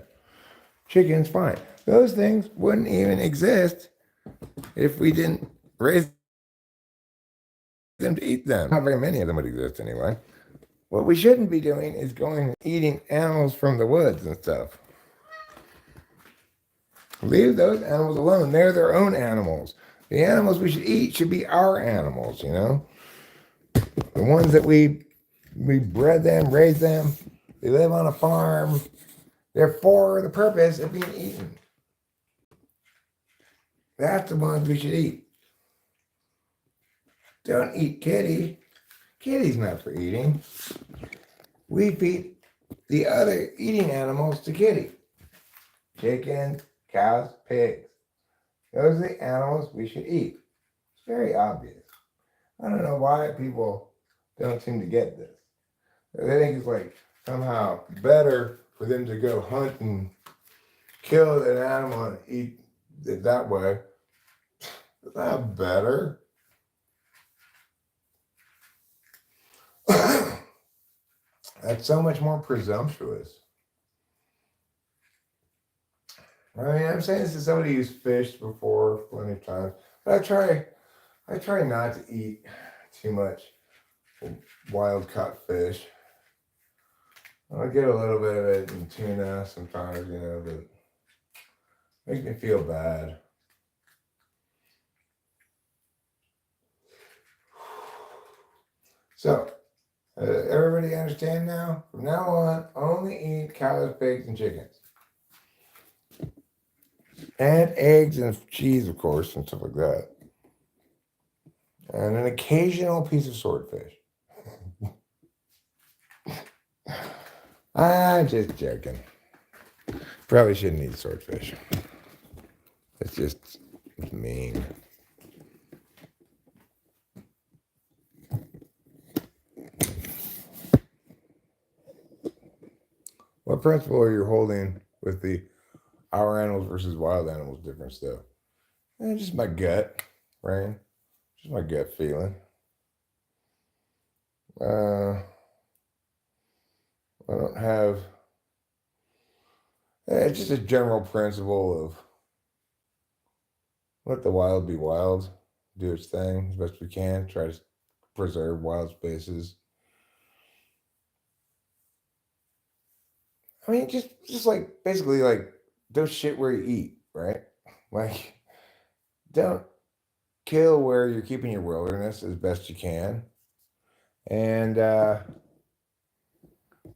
Chickens, fine. Those things wouldn't even exist if we didn't raise them to eat them. Not very many of them would exist anyway. What we shouldn't be doing is going and eating animals from the woods and stuff. Leave those animals alone. They're their own animals. The animals we should eat should be our animals, The ones that we bred them, raised them, they live on a farm. They're for the purpose of being eaten. That's the ones we should eat. Don't eat kitty. Kitty's not for eating. We feed the other eating animals to kitty. Chickens, cows, pigs. Those are the animals we should eat. It's very obvious. I don't know why people don't seem to get this. They think it's like somehow better for them to go hunt and kill an animal and eat it that way. It's not better. That's so much more presumptuous. I mean, I'm saying this to somebody who's fished before plenty of times. But I try not to eat too much wild caught fish. I get a little bit of it in tuna sometimes, but it makes me feel bad. So, everybody understand now? From now on, only eat cows, pigs, and chickens. And eggs and cheese, of course, and stuff like that. And an occasional piece of swordfish. I'm just joking. Probably shouldn't eat swordfish. It's just mean. principle you're holding with the our animals versus wild animals difference, though? Just my gut, right? Just my gut feeling. Uh, I don't have. It's just a general principle of let the wild be wild, do its thing as best we can, try to preserve wild spaces. I mean, just like basically like don't shit where you eat, right? Like don't kill where you're keeping your wilderness as best you can, and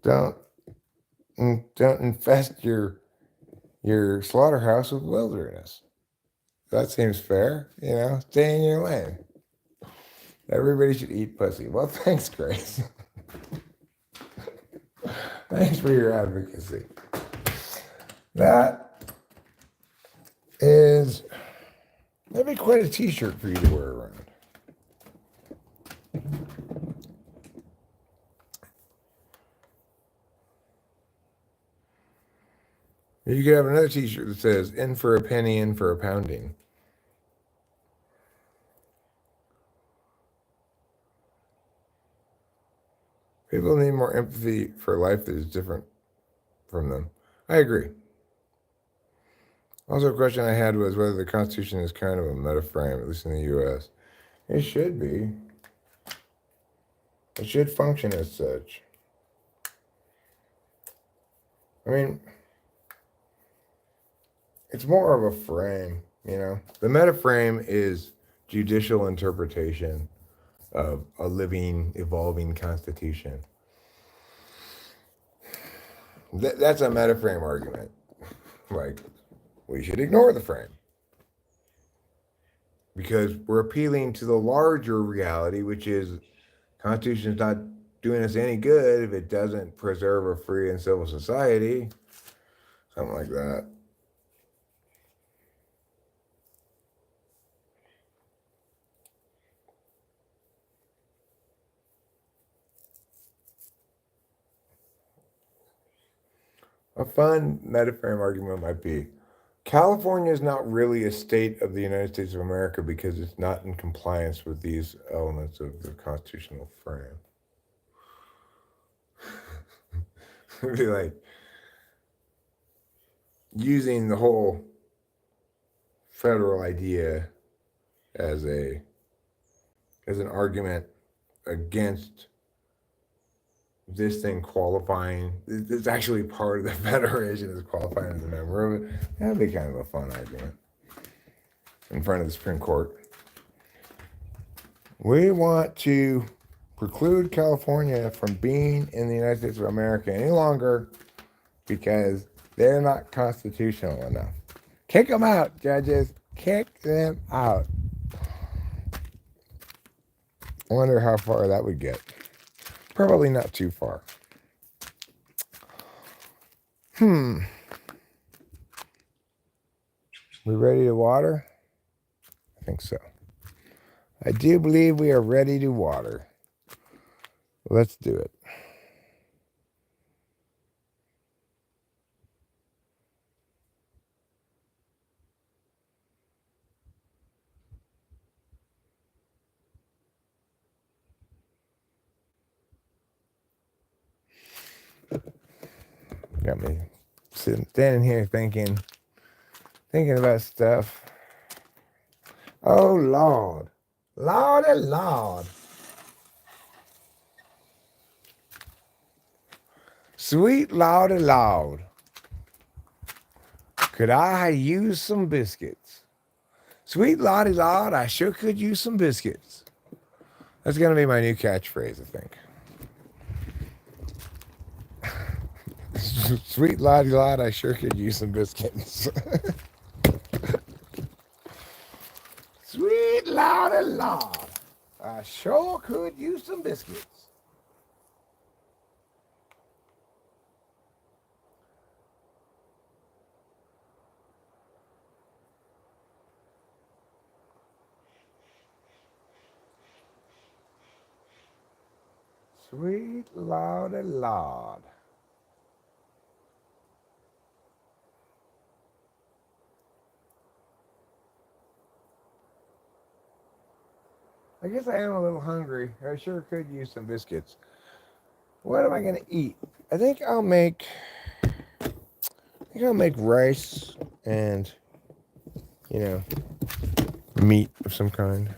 don't don't infest your slaughterhouse with wilderness. That seems fair, Stay in your lane. Everybody should eat pussy. Well, thanks, Grace. Thanks for your advocacy. That is that'd be quite a T-shirt for you to wear around. You could have another T-shirt that says "In for a penny, in for a pounding." People need more empathy for life that is different from them. I agree. Also, a question I had was whether the Constitution is kind of a metaframe, at least in the U.S. It should be. It should function as such. I mean, it's more of a frame. The metaframe is judicial interpretation of a living, evolving constitution. That's a metaframe argument. Like, we should ignore the frame because we're appealing to the larger reality, which is Constitution is not doing us any good if it doesn't preserve a free and civil society. Something like that. A fun metaframe argument might be California is not really a state of the United States of America because it's not in compliance with these elements of the constitutional frame. It'd be like using the whole federal idea as an argument against this thing qualifying. It's actually part of the Federation is qualifying as a member of it. That'd be kind of a fun argument in front of the Supreme Court. We want to preclude California from being in the United States of America any longer because they're not constitutional enough. Kick them out, judges. Kick them out. I wonder how far that would get. Probably not too far. We ready to water? I think so. I do believe we are ready to water. Let's do it. Got me standing here thinking about stuff. Oh, Lord. Lordy, Lord. Sweet Lordy, Lord. Could I use some biscuits? Sweet Lordy, Lord, I sure could use some biscuits. That's going to be my new catchphrase, I think. Sweet Lottie Lot, I sure could use some biscuits. Sweet Lottie Lot, I sure could use some biscuits. Sweet Lordy Lord. I guess I am a little hungry. I sure could use some biscuits. What am I gonna eat? I think I'll make. I think I'll make rice and you know meat of some kind.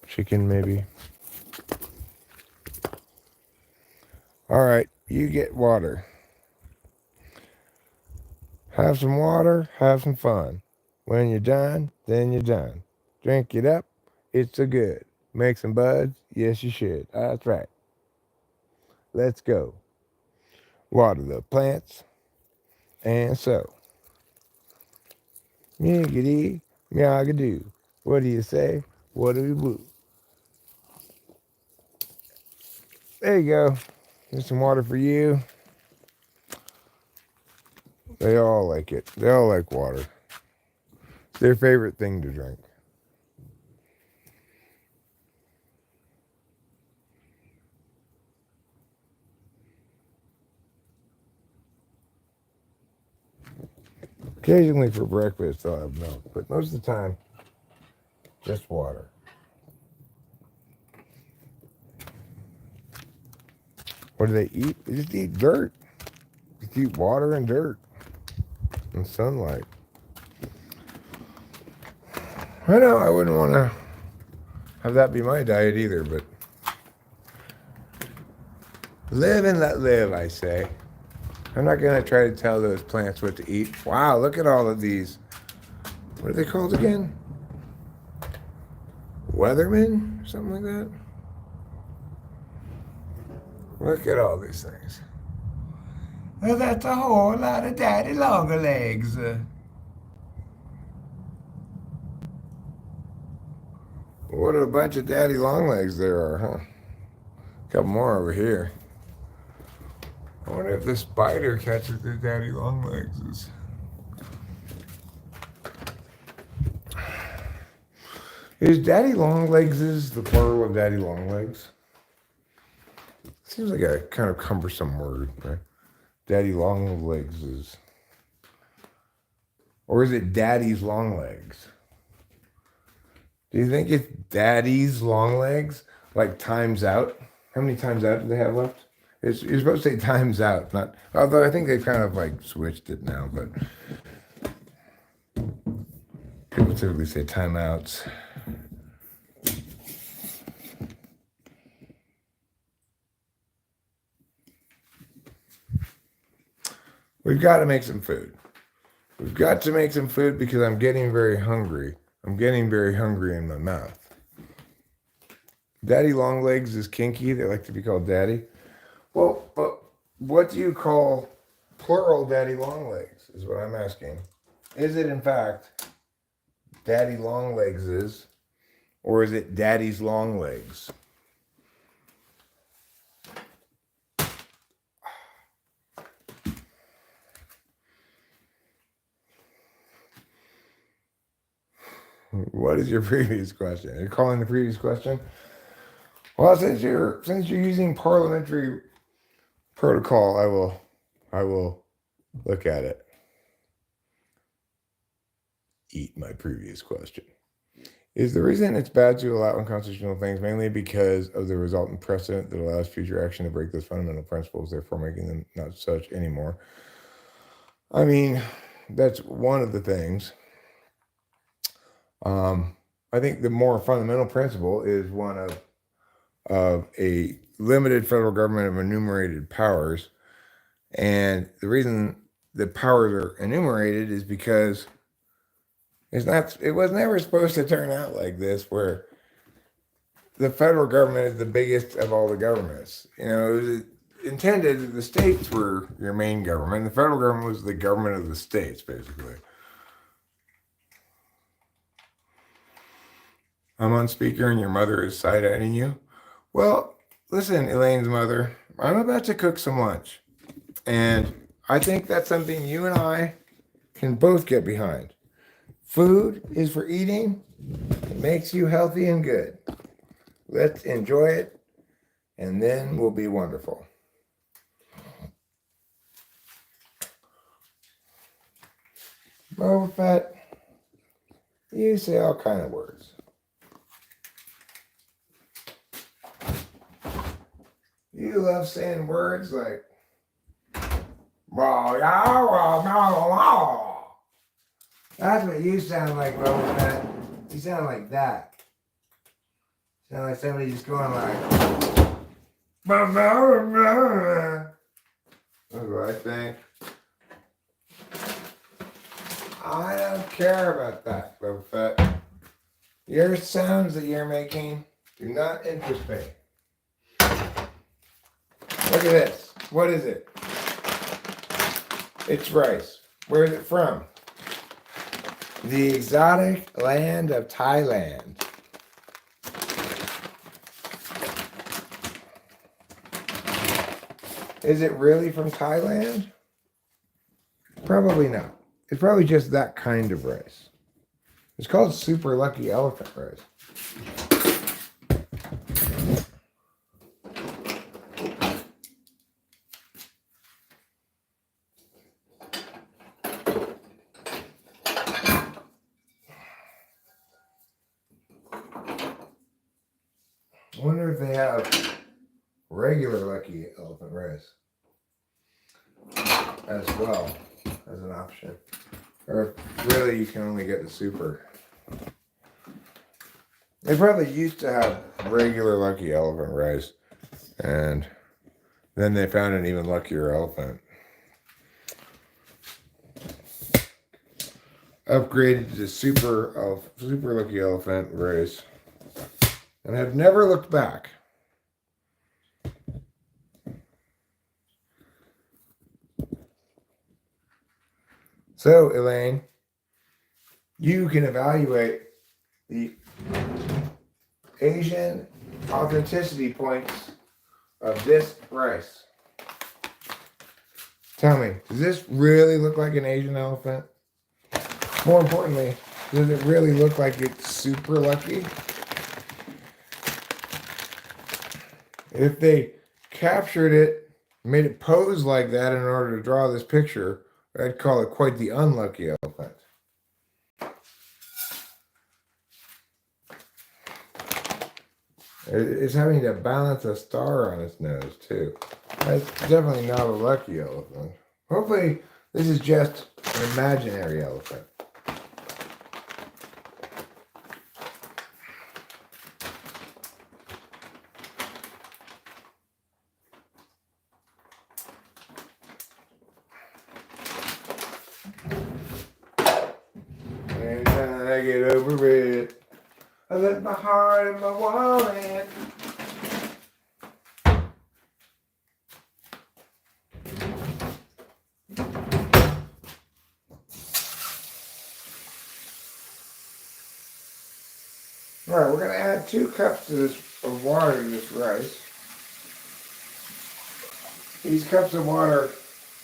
Chicken maybe. All right, you get water. Have some water. Have some fun. When you're done, then you're done. Drink it up. It's so good. Make some buds. Yes, you should. That's right. Let's go. Water the plants. And so, miggity, meow-ga-doo. What do you say? What do we woo? There you go. Here's some water for you. They all like it. They all like water. It's their favorite thing to drink. Occasionally for breakfast, I'll have milk, but most of the time, just water. What do they eat? They just eat dirt. Just eat water and dirt and sunlight. I know I wouldn't want to have that be my diet either, but live and let live, I say. I'm not going to try to tell those plants what to eat. Wow, look at all of these. What are they called again? Weathermen? Something like that? Look at all these things. Well, that's a whole lot of daddy longer legs. What a bunch of daddy long legs there are, huh? A couple more over here. I wonder if the spider catches the daddy long legs. Is daddy long legs the plural of daddy long legs? Seems like a kind of cumbersome word, right? Daddy long legs is. Or is it daddy's long legs? Do you think it's daddy's long legs? Like times out? How many times out do they have left? You're supposed to say times out, not. Although I think they've kind of like switched it now, but people typically say timeouts. We've got to make some food. We've got to make some food because I'm getting very hungry. I'm getting very hungry in my mouth. Daddy long legs is kinky. They like to be called daddy. Well, but what do you call plural daddy long legs is what I'm asking. Is it in fact daddy long legs is, or is it daddy's long legs? What is your previous question? Are you calling the previous question? Well, since you're using parliamentary protocol, I will look at it. Eat my previous question. Is the reason it's bad to allow unconstitutional things mainly because of the resultant precedent that allows future action to break those fundamental principles, therefore making them not such anymore? I mean, that's one of the things. I think the more fundamental principle is one of a limited federal government of enumerated powers. And the reason the powers are enumerated is because it was never supposed to turn out like this, where the federal government is the biggest of all the governments. You know, it was intended that the states were your main government. The federal government was the government of the states, basically. I'm on speaker and your mother is side-eyeing you. Well, listen, Elaine's mother, I'm about to cook some lunch. And I think that's something you and I can both get behind. Food is for eating. It makes you healthy and good. Let's enjoy it, and then we'll be wonderful. Boba Fett, you say all kind of words. You love saying words like, that's what you sound like, Boba Fett. You sound like that. You sound like somebody just going like, that's what I think. I don't care about that, Boba Fett. Your sounds that you're making do not interest me. Look at this. What is it? It's rice. Where is it from? The exotic land of Thailand. Is it really from Thailand? Probably not. It's probably just that kind of rice. It's called super lucky elephant rice. I wonder if they have regular lucky elephant rice as well as an option. Or really you can only get the super. They probably used to have regular lucky elephant rice, and then they found an even luckier elephant. Upgraded to super lucky elephant rice, and have never looked back. So, Elaine, you can evaluate the Asian authenticity points of this rice. Tell me, does this really look like an Asian elephant? More importantly, does it really look like it's super lucky? If they captured it, made it pose like that in order to draw this picture, I'd call it quite the unlucky elephant. It's having to balance a star on its nose, too. That's definitely not a lucky elephant. Hopefully, this is just an imaginary elephant. And I get over it. I left my heart in my wallet. All right, we're going to add 2 cups of water to this rice. These cups of water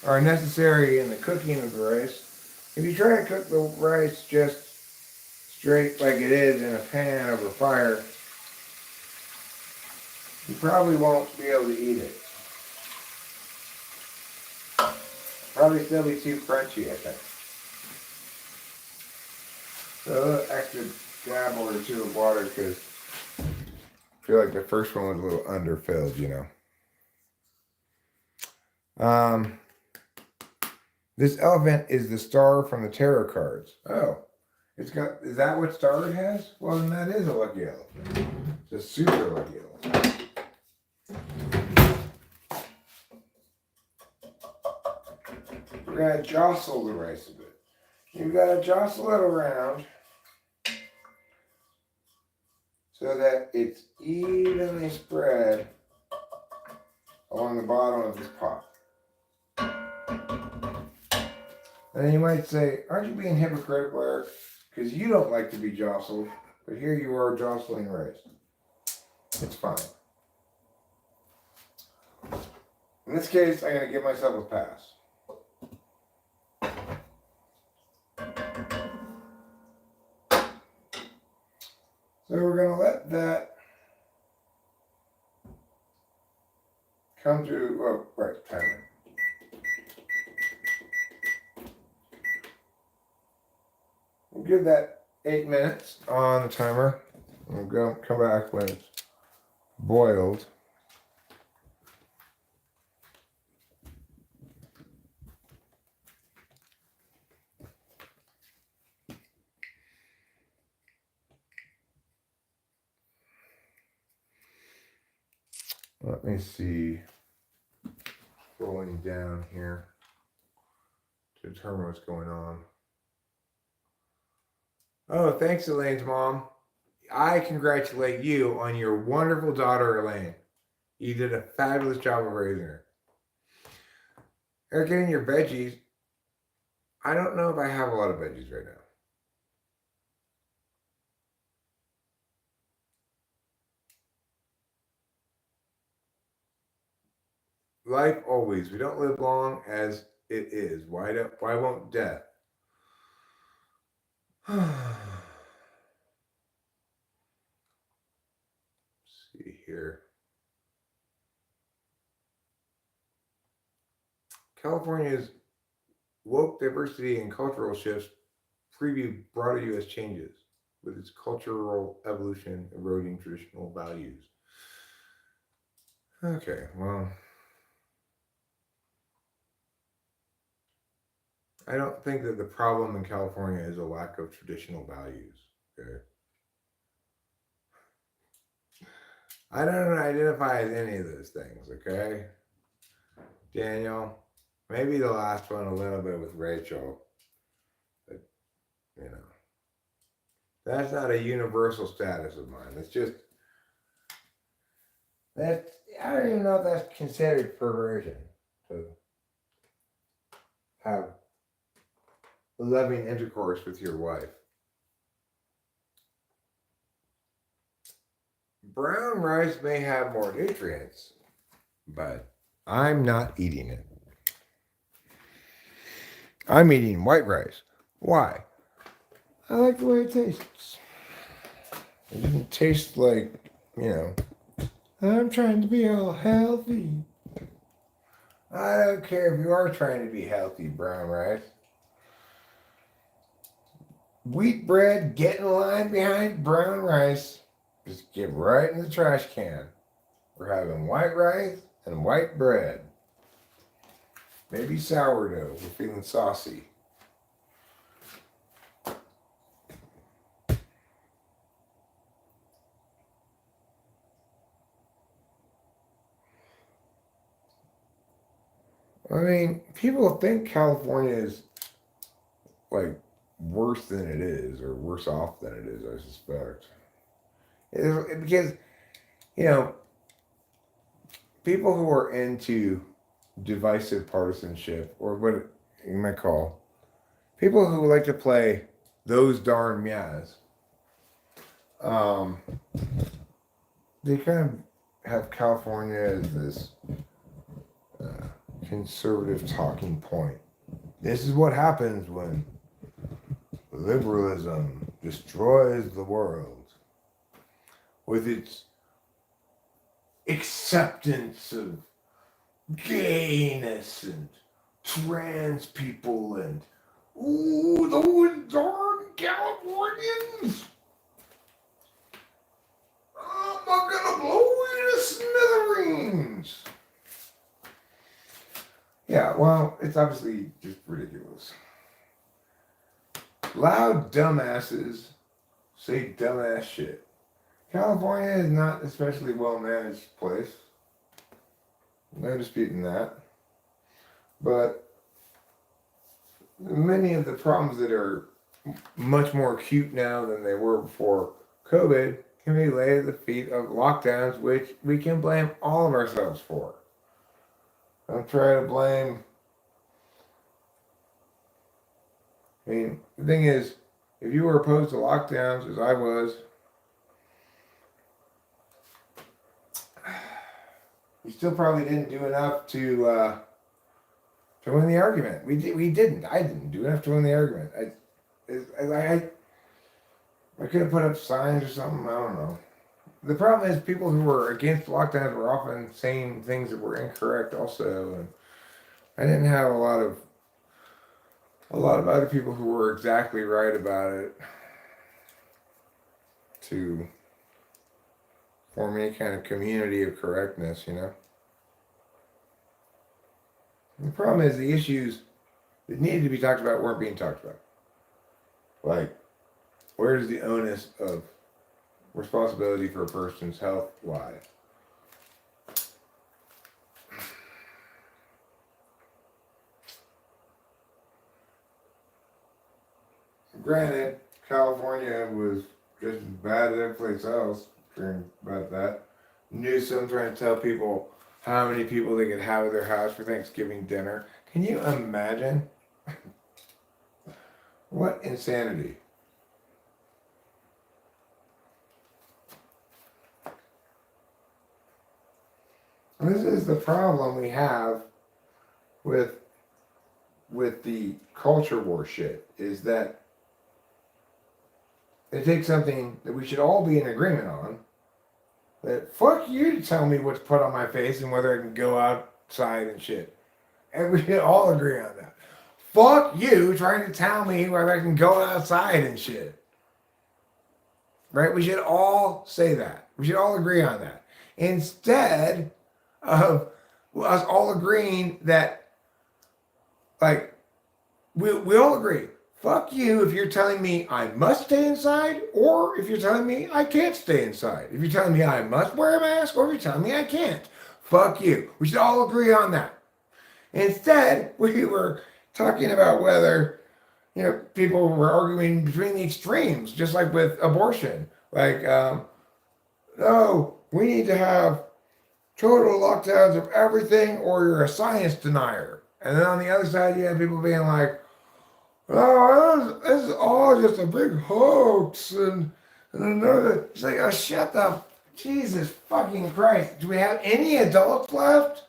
are necessary in the cooking of the rice. If you try to cook the rice just straight like it is in a pan over fire, you probably won't be able to eat it. Probably still be too crunchy, I think. So a little extra dab or 2 of water because I feel like the first one was a little underfilled, you know. This elephant is the star from the tarot cards. Oh, is that what star it has? Well, then that is a lucky elephant. It's a super lucky elephant. We're going to jostle the rice a bit. You've got to jostle it around so that it's evenly spread along the bottom of this pot. And then you might say, aren't you being hypocritical, Eric? Because you don't like to be jostled, but here you are jostling rice. It's fine. In this case, I'm going to give myself a pass. So we're going to let that come to, oh, right, timer. We'll give that 8 minutes on the timer. We'll come back when it's boiled. Let me see. Scrolling down here to determine what's going on. Oh, thanks, Elaine's mom. I congratulate you on your wonderful daughter, Elaine. You did a fabulous job of raising her. Getting your veggies. I don't know if I have a lot of veggies right now. Life always. We don't live long as it is. Why won't death? See here. California's woke diversity and cultural shifts preview broader U.S. changes with its cultural evolution eroding traditional values. Okay, well, I don't think that the problem in California is a lack of traditional values. Okay. I don't identify as any of those things, okay? Daniel, maybe the last one a little bit with Rachel. But, you know, that's not a universal status of mine. It's just, that's, I don't even know if that's considered perversion to have loving intercourse with your wife. Brown rice may have more nutrients, but I'm not eating it. I'm eating white rice. Why? I like the way it tastes. It doesn't taste like, you know, I'm trying to be all healthy. I don't care if you are trying to be healthy, brown rice. Wheat bread, get in line behind brown rice. Just get right in the trash can. We're having white rice and white bread. Maybe sourdough. We're feeling saucy. I mean, people think California is like worse than it is, or worse off than it is, I suspect. Because, you know, people who are into divisive partisanship, or what you might call people who like to play those darn meows, they kind of have California as this conservative talking point. This is what happens when liberalism destroys the world with its acceptance of gayness and trans people and ooh, those darn Californians. I'm gonna blow you to smithereens. Yeah, well, it's obviously just ridiculous. Loud dumbasses say dumbass shit. California is not an especially well managed place. No disputing that. But many of the problems that are much more acute now than they were before COVID can be laid at the feet of lockdowns, which we can blame all of ourselves for. Don't try to blame. I mean, the thing is, if you were opposed to lockdowns, as I was, we still probably didn't do enough to win the argument. We didn't. I didn't do enough to win the argument. I could have put up signs or something. I don't know. The problem is people who were against lockdowns were often saying things that were incorrect also, and I didn't have a lot of other people who were exactly right about it to form any kind of community of correctness, you know. The problem is the issues that needed to be talked about weren't being talked about. Like, where does the onus of responsibility for a person's health lie? Granted, California was just as bad as every place else. Hearing about that. Newsom trying to tell people how many people they could have at their house for Thanksgiving dinner. Can you imagine? What insanity. And this is the problem we have with the culture war shit, is that it takes something that we should all be in agreement on. That fuck you to tell me what to put on my face and whether I can go outside and shit. And we should all agree on that. Fuck you trying to tell me whether I can go outside and shit. Right? We should all say that. We should all agree on that. Instead of us all agreeing that, like, we all agree. Fuck you if you're telling me I must stay inside, or if you're telling me I can't stay inside. If you're telling me I must wear a mask, or if you're telling me I can't. Fuck you. We should all agree on that. Instead, we were talking about whether, people were arguing between the extremes, just like with abortion. Like, no, we need to have total lockdowns of everything, or you're a science denier. And then on the other side, you have people being like, oh, this is all just a big hoax. And another, it's like, oh, shut up. Jesus fucking Christ. Do we have any adults left?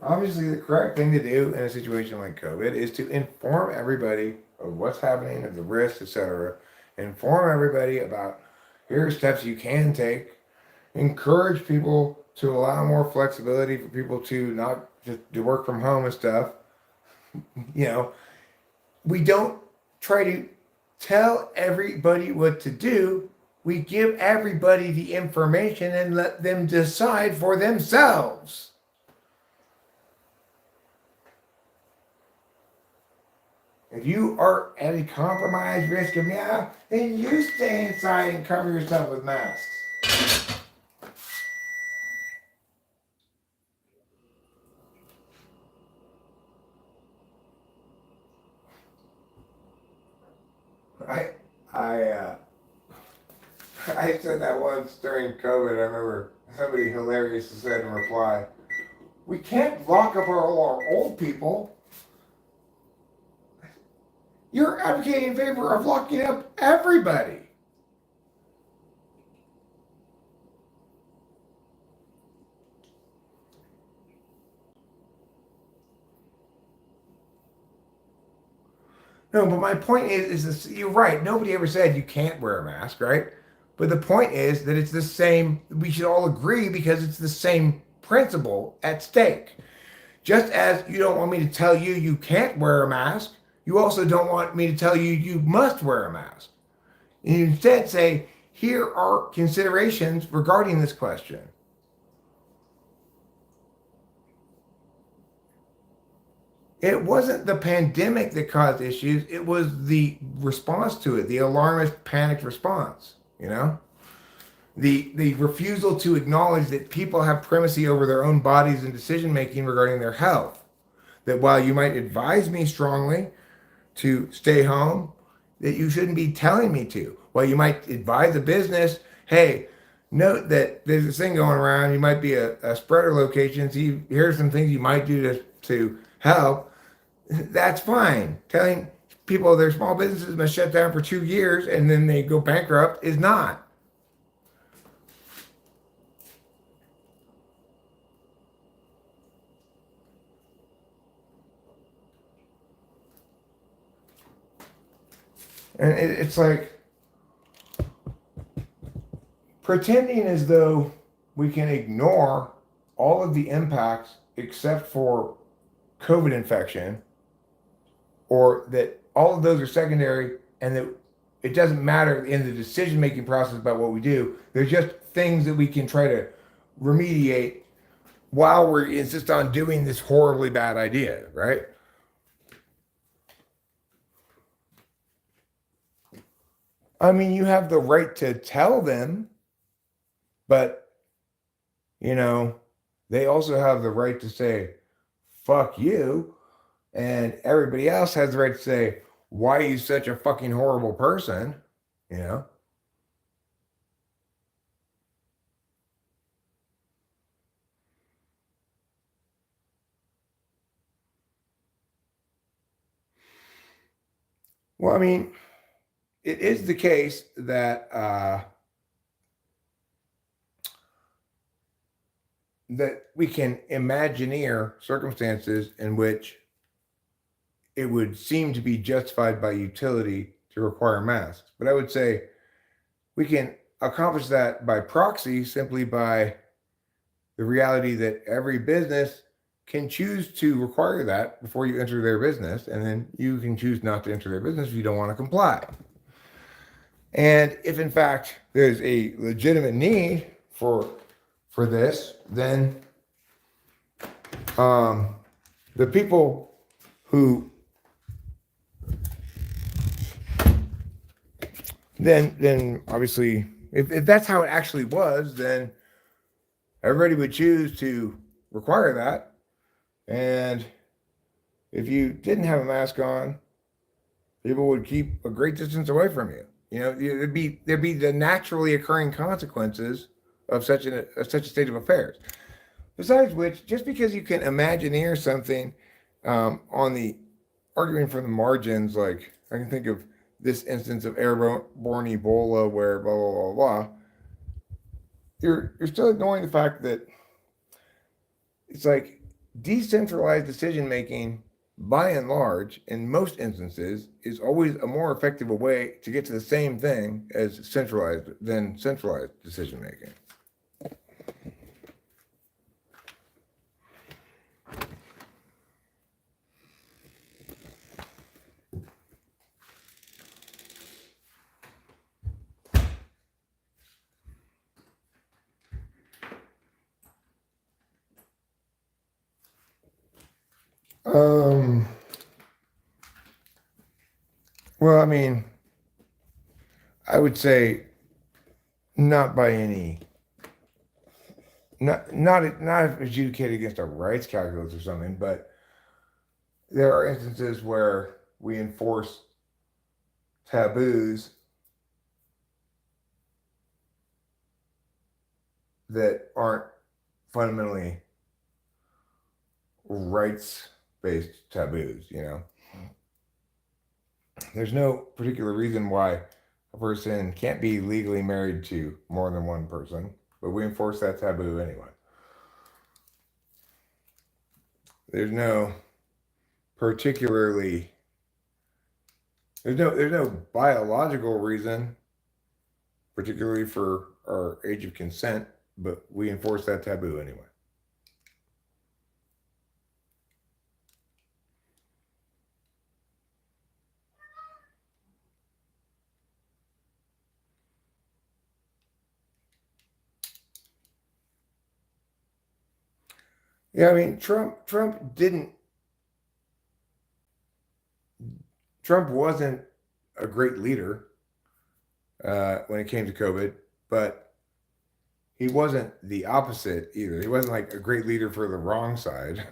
Obviously, the correct thing to do in a situation like COVID is to inform everybody of what's happening, of the risks, etc. Inform everybody about here are steps you can take. Encourage people to allow more flexibility for people to not just to work from home and stuff. We don't try to tell everybody what to do. We give everybody the information and let them decide for themselves. If you are at a compromised risk of then you stay inside and cover yourself with masks. I said that once during COVID. I remember somebody hilarious said in reply, "We can't lock up all our old people." You're advocating in favor of locking up everybody. No, but my point is this, you're right. Nobody ever said you can't wear a mask, right? But the point is that it's the same, we should all agree because it's the same principle at stake. Just as you don't want me to tell you you can't wear a mask, you also don't want me to tell you you must wear a mask. And you instead say, here are considerations regarding this question. It wasn't the pandemic that caused issues. It was the response to it, the alarmist, panicked response, The refusal to acknowledge that people have primacy over their own bodies and decision making regarding their health. That while you might advise me strongly to stay home, that you shouldn't be telling me to. While you might advise a business, hey, note that there's this thing going around, you might be a spreader location, see, here's some things you might do to help. That's fine. Telling people their small businesses must shut down for 2 years and then they go bankrupt is not. And it's like pretending as though we can ignore all of the impacts except for COVID infection, or that all of those are secondary and that it doesn't matter in the decision-making process about what we do. They're just things that we can try to remediate while we insist on doing this horribly bad idea, right? I mean, you have the right to tell them, but, you know, they also have the right to say, fuck you. And everybody else has the right to say, why are you such a fucking horrible person? You know? Well, I mean, it is the case that we can imagineer circumstances in which it would seem to be justified by utility to require masks. But I would say we can accomplish that by proxy simply by the reality that every business can choose to require that before you enter their business, and then you can choose not to enter their business if you don't want to comply. And if in fact there's a legitimate need for this, then um, the people who then obviously if that's how it actually was, then everybody would choose to require that. And if you didn't have a mask on, people would keep a great distance away from you. You know, there'd be the naturally occurring consequences of such a state of affairs. Besides which, just because you can imagineer something on the arguing from the margins, like I can think of this instance of airborne Ebola, where blah blah blah blah. You're still ignoring the fact that it's like decentralized decision making, by and large, in most instances, is always a more effective way to get to the same thing as centralized decision making. Um, well, I mean, I would say not by any, not adjudicated against a rights calculus or something, but there are instances where we enforce taboos that aren't fundamentally rights based taboos, you know. There's no particular reason why a person can't be legally married to more than one person, but we enforce that taboo anyway. There's no particularly there's no biological reason, particularly for our age of consent, but we enforce that taboo anyway. Yeah, I mean Trump wasn't a great leader when it came to COVID, but he wasn't the opposite either. He wasn't like a great leader for the wrong side.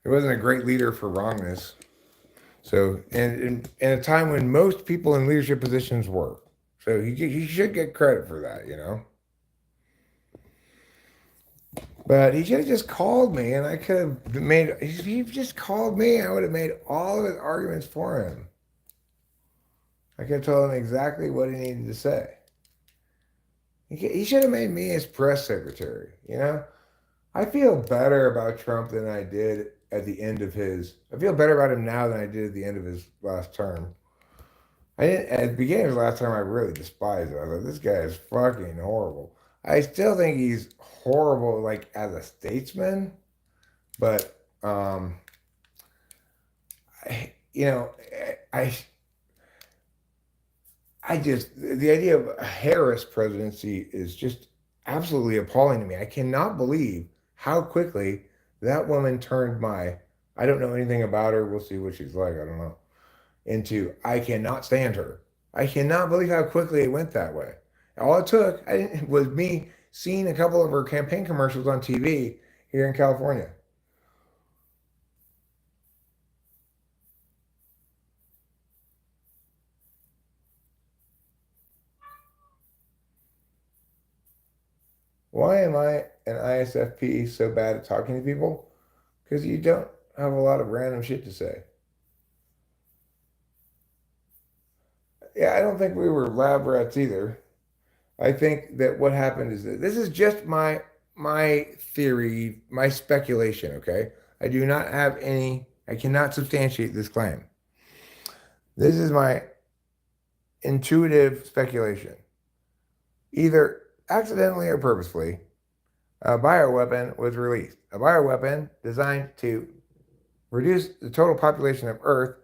He wasn't a great leader for wrongness. So, and in a time when most people in leadership positions were, so he should get credit for that, you know. But he should have just called me, and I could have made. If he just called me, I would have made all of his arguments for him. I could have told him exactly what he needed to say. He should have made me his press secretary. You know, I feel better about Trump than I did at the end of his. I feel better about him now than I did at the end of his last term. I didn't at the beginning of the last time. I really despised him. I thought this guy is fucking horrible. I still think he's horrible, like as a statesman, but you know, I I just the idea of a Harris presidency is just absolutely appalling to me. I cannot believe how quickly that woman turned my I don't know anything about her. We'll see what she's like. I don't know. Into I cannot stand her. I cannot believe how quickly it went that way. All it took was me seeing a couple of her campaign commercials on TV here in California. Why am I an ISFP so bad at talking to people? Because you don't have a lot of random shit to say. Yeah, I don't think we were lab rats either. I think that what happened is that this is just my theory, my speculation, okay? I do not have any, I cannot substantiate this claim. This is my intuitive speculation. Either accidentally or purposefully, a bioweapon was released. A bioweapon designed to reduce the total population of Earth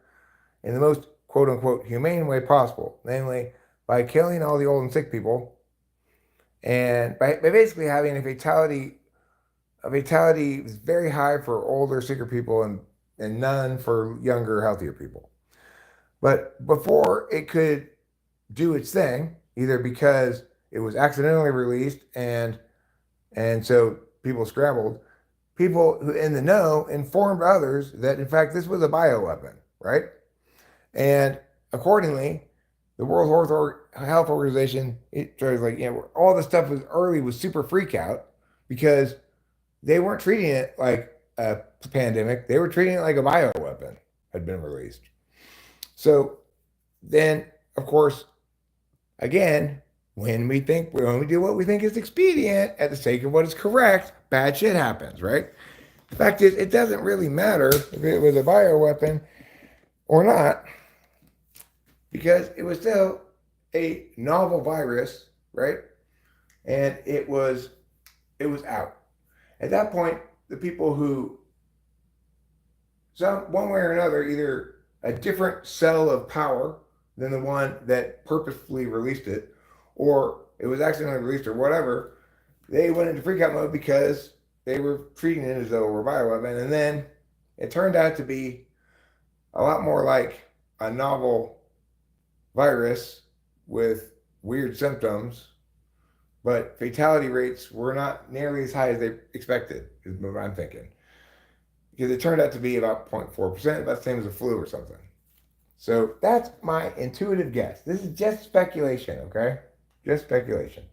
in the most quote unquote humane way possible, namely by killing all the old and sick people and by basically having a fatality is very high for older, sicker people and none for younger, healthier people. But before it could do its thing, either because it was accidentally released and so people scrambled, people who in the know informed others that in fact this was a bioweapon, right? And accordingly, the Health Organization, it was like, all the stuff was early was super freak out because they weren't treating it like a pandemic. They were treating it like a bioweapon had been released. So then, of course, again, when we do what we think is expedient at the sake of what is correct, bad shit happens, right? The fact is, it doesn't really matter if it was a bioweapon or not, because it was still a novel virus, right? And it was out. At that point, the people who one way or another, either a different cell of power than the one that purposefully released it, or it was accidentally released or whatever, they went into freak out mode because they were treating it as though it were a bioweapon. And then it turned out to be a lot more like a novel virus with weird symptoms, but fatality rates were not nearly as high as they expected, is what I'm thinking. Because it turned out to be about 0.4%, about the same as a flu or something. So that's my intuitive guess. This is just speculation, okay? Just speculation.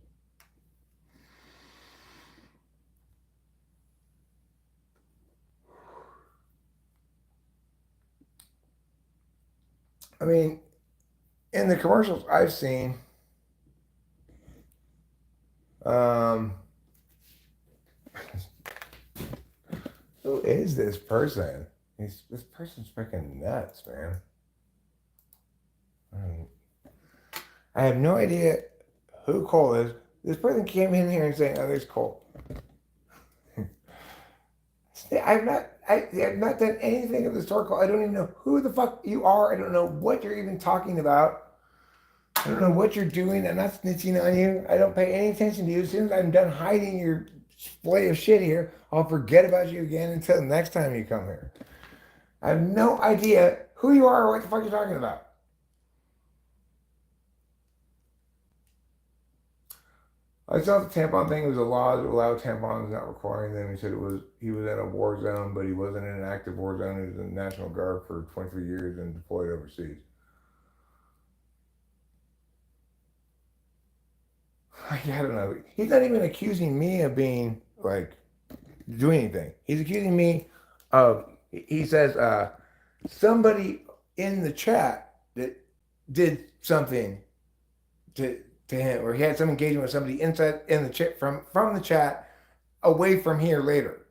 I mean, in the commercials I've seen, who is this person? This person's freaking nuts, man. I have no idea who Cole is. This person came in here and saying, "Oh, there's Cole." I have not done anything of the sort, Cole. I don't even know who the fuck you are. I don't know what you're even talking about. I don't know what you're doing. I'm not snitching on you. I don't pay any attention to you. As soon as I'm done hiding your display of shit here, I'll forget about you again until the next time you come here. I have no idea who you are or what the fuck you're talking about. I saw the tampon thing. It was a law that allowed tampons, not requiring them. He said he was in a war zone, but he wasn't in an active war zone. He was in the National Guard for 23 years and deployed overseas. I don't know. He's not even accusing me of being like doing anything. He's accusing me of. He says somebody in the chat that did something to him, or he had some engagement with somebody inside in the chat from the chat away from here later,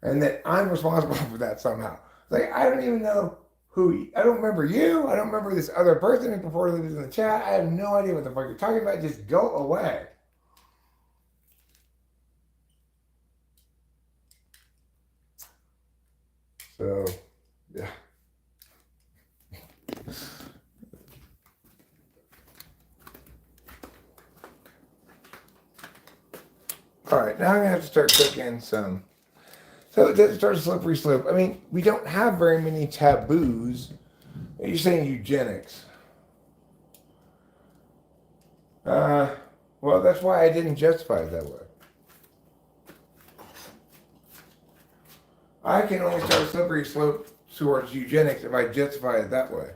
and that I'm responsible for that somehow. Like, I don't even know I don't remember you. I don't remember this other person who purportedly was in the chat. I have no idea what the fuck you're talking about. Just go away. So, yeah. All right, now I'm gonna have to start cooking some. So it starts a slippery slope. I mean, we don't have very many taboos. You're saying eugenics. Uh, well, that's why I didn't justify it that way. I can only start a slippery slope towards eugenics if I justify it that way.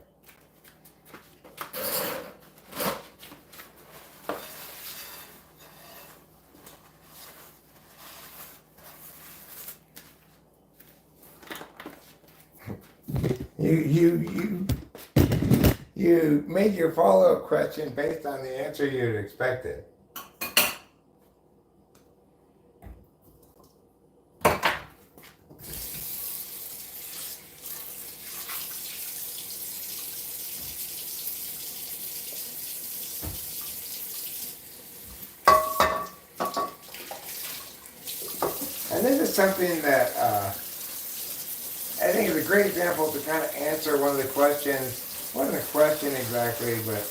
You made your follow-up question based on the answer you'd expected. And this is something that I think is a great example to kind of answer one of the questions. Wasn't a question exactly, but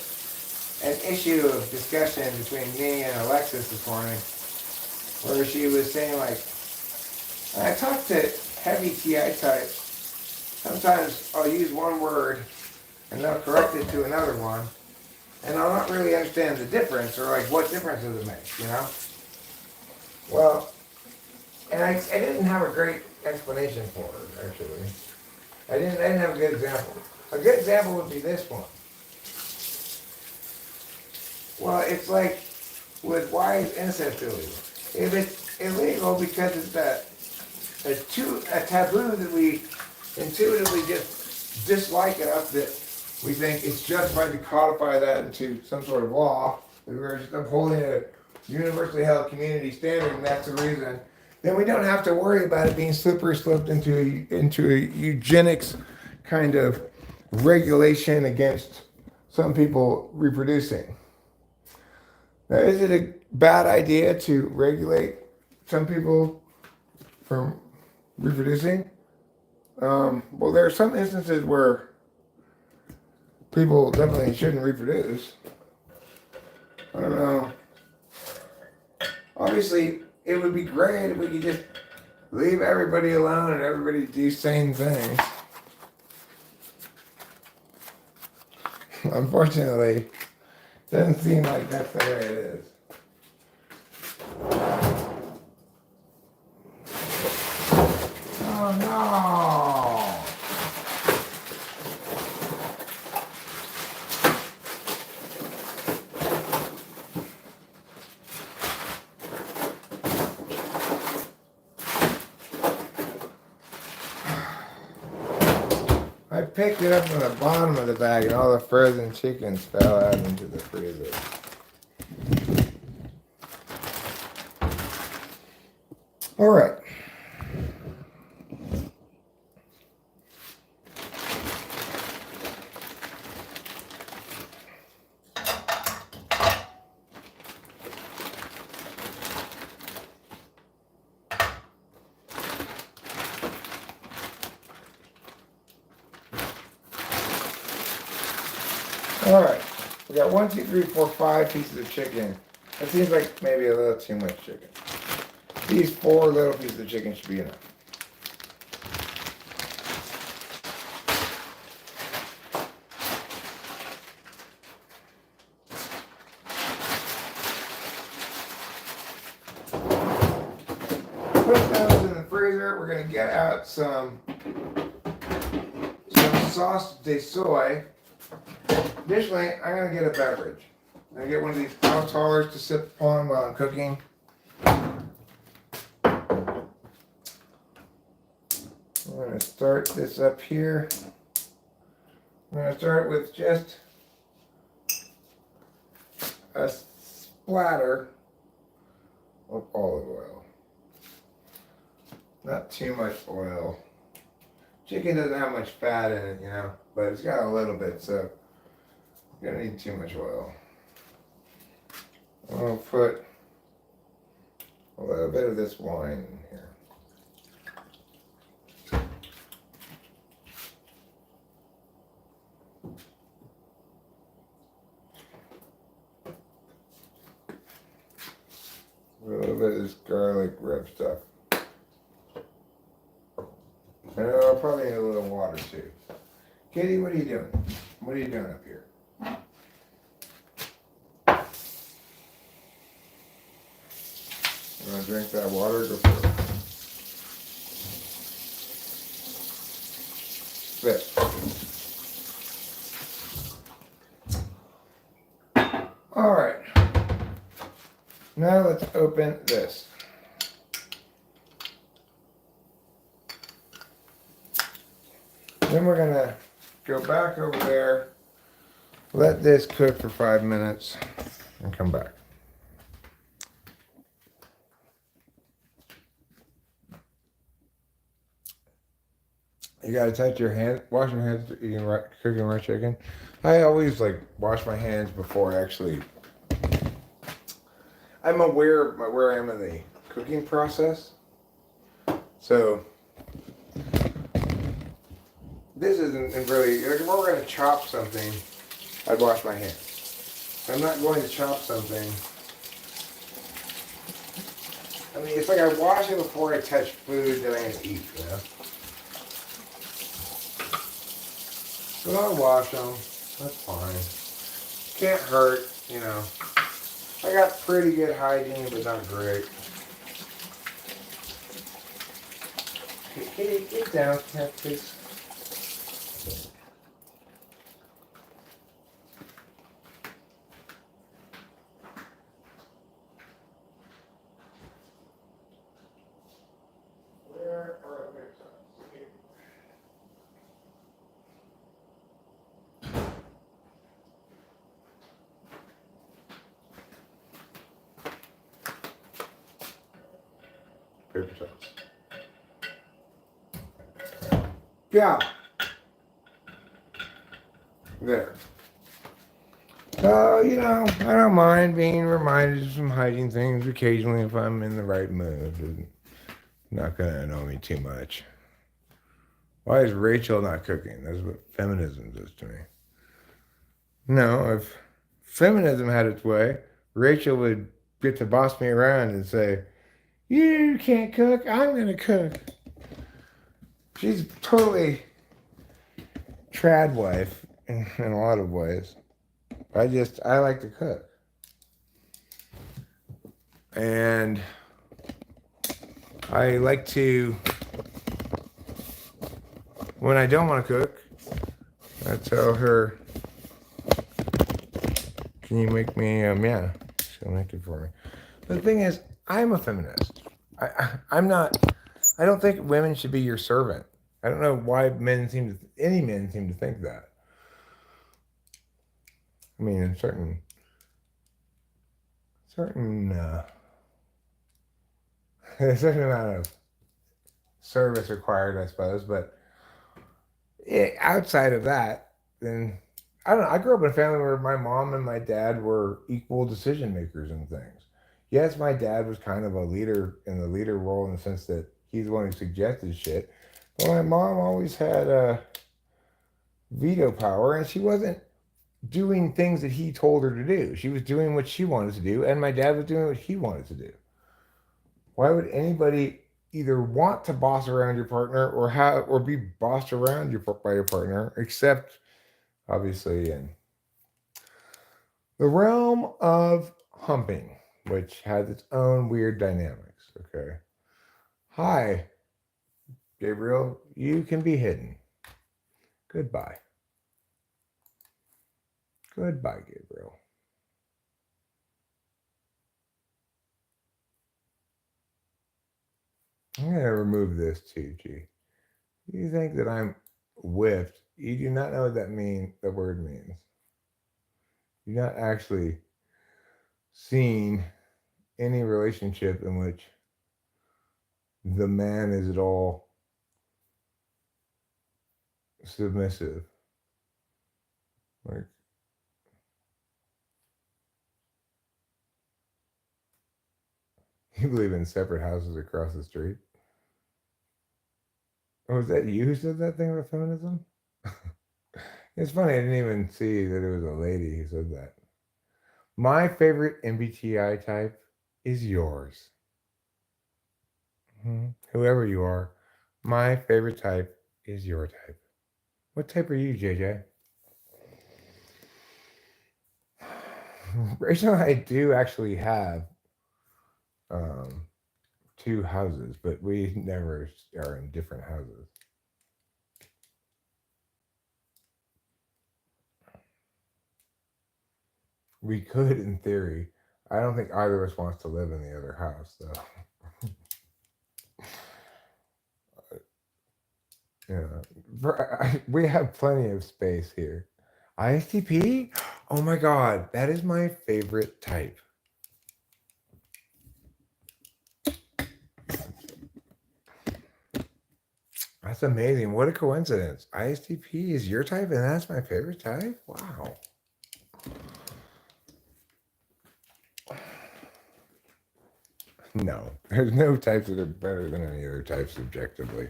an issue of discussion between me and Alexis this morning, where she was saying like, when I talk to heavy TI types, sometimes I'll use one word and they'll correct it to another one, and I'll not really understand the difference or like what difference does it make, you know? Well, and I didn't have a great explanation for it actually. I didn't have a good example. A good example would be this one. Well, it's like with why is incest illegal? If it's illegal because it's a taboo that we intuitively just dislike enough that we think it's justified to codify that into some sort of law, that we're just upholding a universally held community standard, and that's the reason, then we don't have to worry about it being slippery sloped into a eugenics kind of regulation against some people reproducing. Now, is it a bad idea to regulate some people from reproducing? Well, there are some instances where people definitely shouldn't reproduce. I don't know. Obviously, it would be great if we could just leave everybody alone and everybody do sane things. Unfortunately, it doesn't seem like that's the way it is. Oh no! I picked it up from the bottom of the bag and all the frozen chickens fell out into the freezer. All right. All right, we got 1, 2, 3, 4, 5 pieces of chicken. That seems like maybe a little too much chicken. These 4 little pieces of chicken should be enough. Put those in the freezer. We're gonna get out some sauce de soy. Additionally, I'm going to get a beverage. I'm going to get one of these Altar's to sip upon while I'm cooking. I'm going to start this up here. I'm going to start with just a splatter of olive oil. Not too much oil. Chicken doesn't have much fat in it, you know, but it's got a little bit, so you don't need too much oil. I'll put a little bit of this wine in here. A little bit of this garlic rub stuff. And I'll probably need a little water too. Kitty, what are you doing? What are you doing up here? want to drink that water? Go for it. Spit. All right. Now let's open this. Then we're gonna go back over there, let this cook for 5 minutes, and come back. You gotta touch your hands, wash your hands eating cooking raw chicken. I always wash my hands before I'm aware of where I am in the cooking process. So this isn't really, if we're going to chop something, I'd wash my hands. I'm not going to chop something. I mean, it's like I wash it before I touch food that I'm going to eat, you know? But I'll wash them. That's fine. Can't hurt, you know. I got pretty good hygiene, but not great. Get down, please. Where are the mixers? Paper towels. Yeah. There. So, you know, I don't mind being reminded of some hygiene things occasionally if I'm in the right mood. It's not going to annoy me too much. Why is Rachel not cooking? That's what feminism does to me. No, if feminism had its way, Rachel would get to boss me around and say, "You can't cook, I'm going to cook." She's totally trad wife in a lot of ways. I like to cook. And I like to, when I don't want to cook, I tell her, "Can you make me, yeah, she'll make it for me." But the thing is, I'm a feminist. I'm not, I don't think women should be your servant. I don't know why any men seem to think that. I mean, in certain there's a certain amount of service required, I suppose, but outside of that, then I don't know. I grew up in a family where my mom and my dad were equal decision makers in things. Yes, my dad was kind of a leader in the leader role in the sense that he's the one who suggested shit. But my mom always had veto power, and she wasn't doing things that he told her to do. She was doing what she wanted to do, and my dad was doing what he wanted to do. Why would anybody either want to boss around your partner or be bossed around by your partner, except obviously in the realm of humping, which has its own weird dynamics? Okay. Hi, Gabriel. You can be hidden. Goodbye. Goodbye, Gabriel. I'm going to remove this too, G. You think that I'm whiffed. You do not know what the word means. You're not actually seeing any relationship in which the man is at all submissive. Like, you believe in separate houses across the street? Or was that you who said that thing about feminism? It's funny, I didn't even see that it was a lady who said that. My favorite MBTI type is yours. Whoever you are, my favorite type is your type. What type are you, JJ? Rachel and I do actually have two houses, but we never are in different houses. We could, in theory. I don't think either of us wants to live in the other house, though. We have plenty of space here. ISTP? Oh my god, that is my favorite type. That's amazing. What a coincidence. ISTP is your type and that's my favorite type? Wow. No, there's no types that are better than any other type subjectively.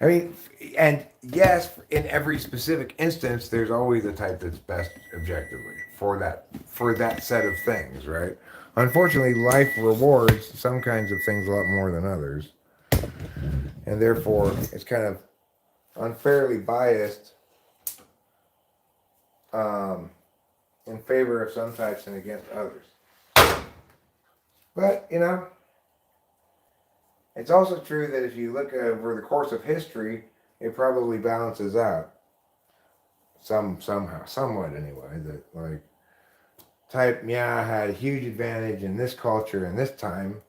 I mean, and yes, in every specific instance, there's always a type that's best objectively for that set of things, right? Unfortunately, life rewards some kinds of things a lot more than others, and therefore it's kind of unfairly biased in favor of some types and against others. But it's also true that if you look over the course of history, it probably balances out somehow, somewhat anyway. That like type Mia had a huge advantage in this culture and this time,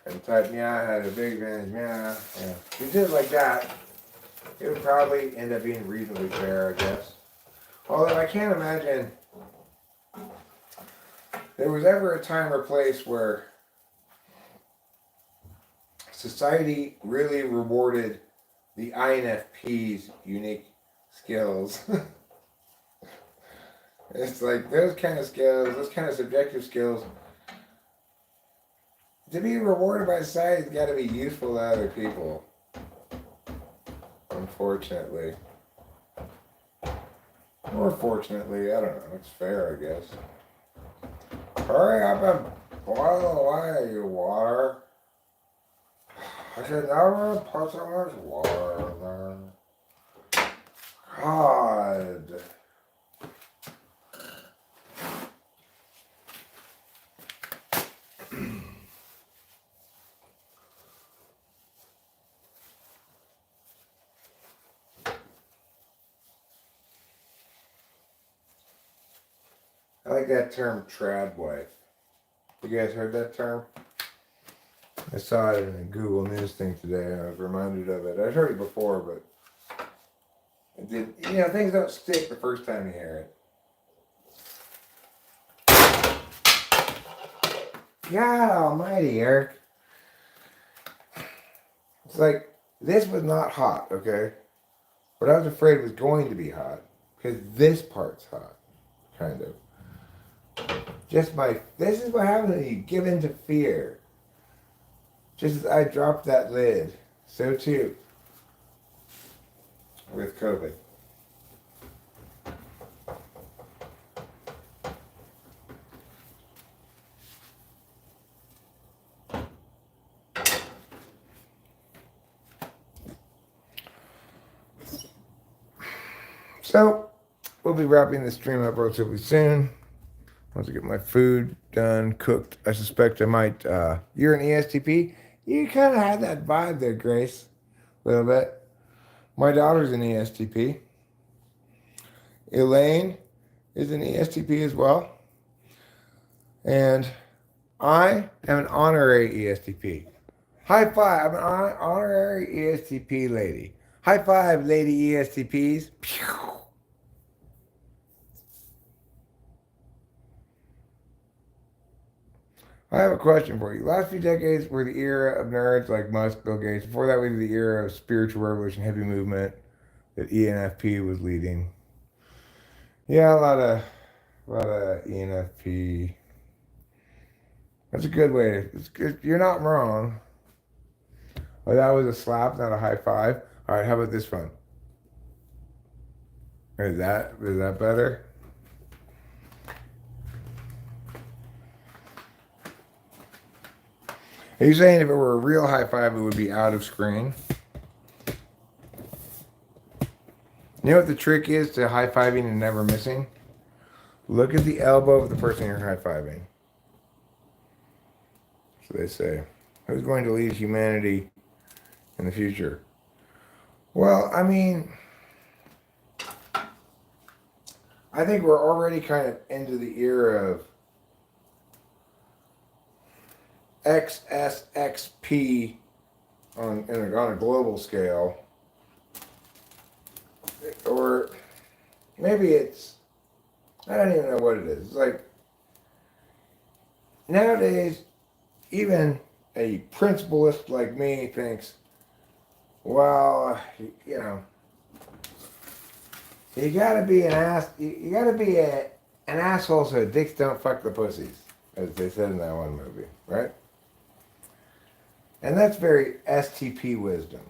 and type Mia had a big advantage. Mia, if you did it like that, it would probably end up being reasonably fair, I guess. Although I can't imagine there was ever a time or place where society really rewarded the INFP's unique skills. It's like those kind of skills, those kind of subjective skills, to be rewarded by society has got to be useful to other people. Unfortunately. Or fortunately, I don't know. It's fair, I guess. Hurry up and boil away, you water. I should never put so much water in there. God. I like that term, trad wife. You guys heard that term? I saw it in a Google News thing today, and I was reminded of it. I'd heard it before, but it did. Things don't stick the first time you hear it. God Almighty, Eric. It's like this was not hot, okay? But I was afraid was going to be hot because this part's hot, kind of. This is what happens when you give in to fear. Just as I dropped that lid, so too with COVID. So, we'll be wrapping the stream up relatively soon. Once I get my food done, cooked, I suspect I might. You're an ESTP? You kind of had that vibe there, Grace. A little bit. My daughter's an ESTP. Elaine is an ESTP as well. And I am an honorary ESTP. High five. I'm an honorary ESTP lady. High five, lady ESTPs. Pew. I have a question for you. Last few decades were the era of nerds like Musk, Bill Gates. Before that, was the era of spiritual revolution, hippie movement that ENFP was leading. Yeah, a lot of ENFP. That's a good way. It's good. You're not wrong. Oh, that was a slap, not a high five. All right, how about this one? Is that better? Are you saying if it were a real high five, it would be out of screen? You know what the trick is to high fiving and never missing? Look at the elbow of the person you're high fiving. So they say. Who's going to lead humanity in the future? Well, I mean, I think we're already kind of into the era of XSXP on a global scale. Or maybe it's, I don't even know what it is. It's like, nowadays, even a principalist like me thinks, well, you know, you gotta be an ass. You gotta be an asshole so dicks don't fuck the pussies, as they said in that one movie, right? And that's very STP wisdom.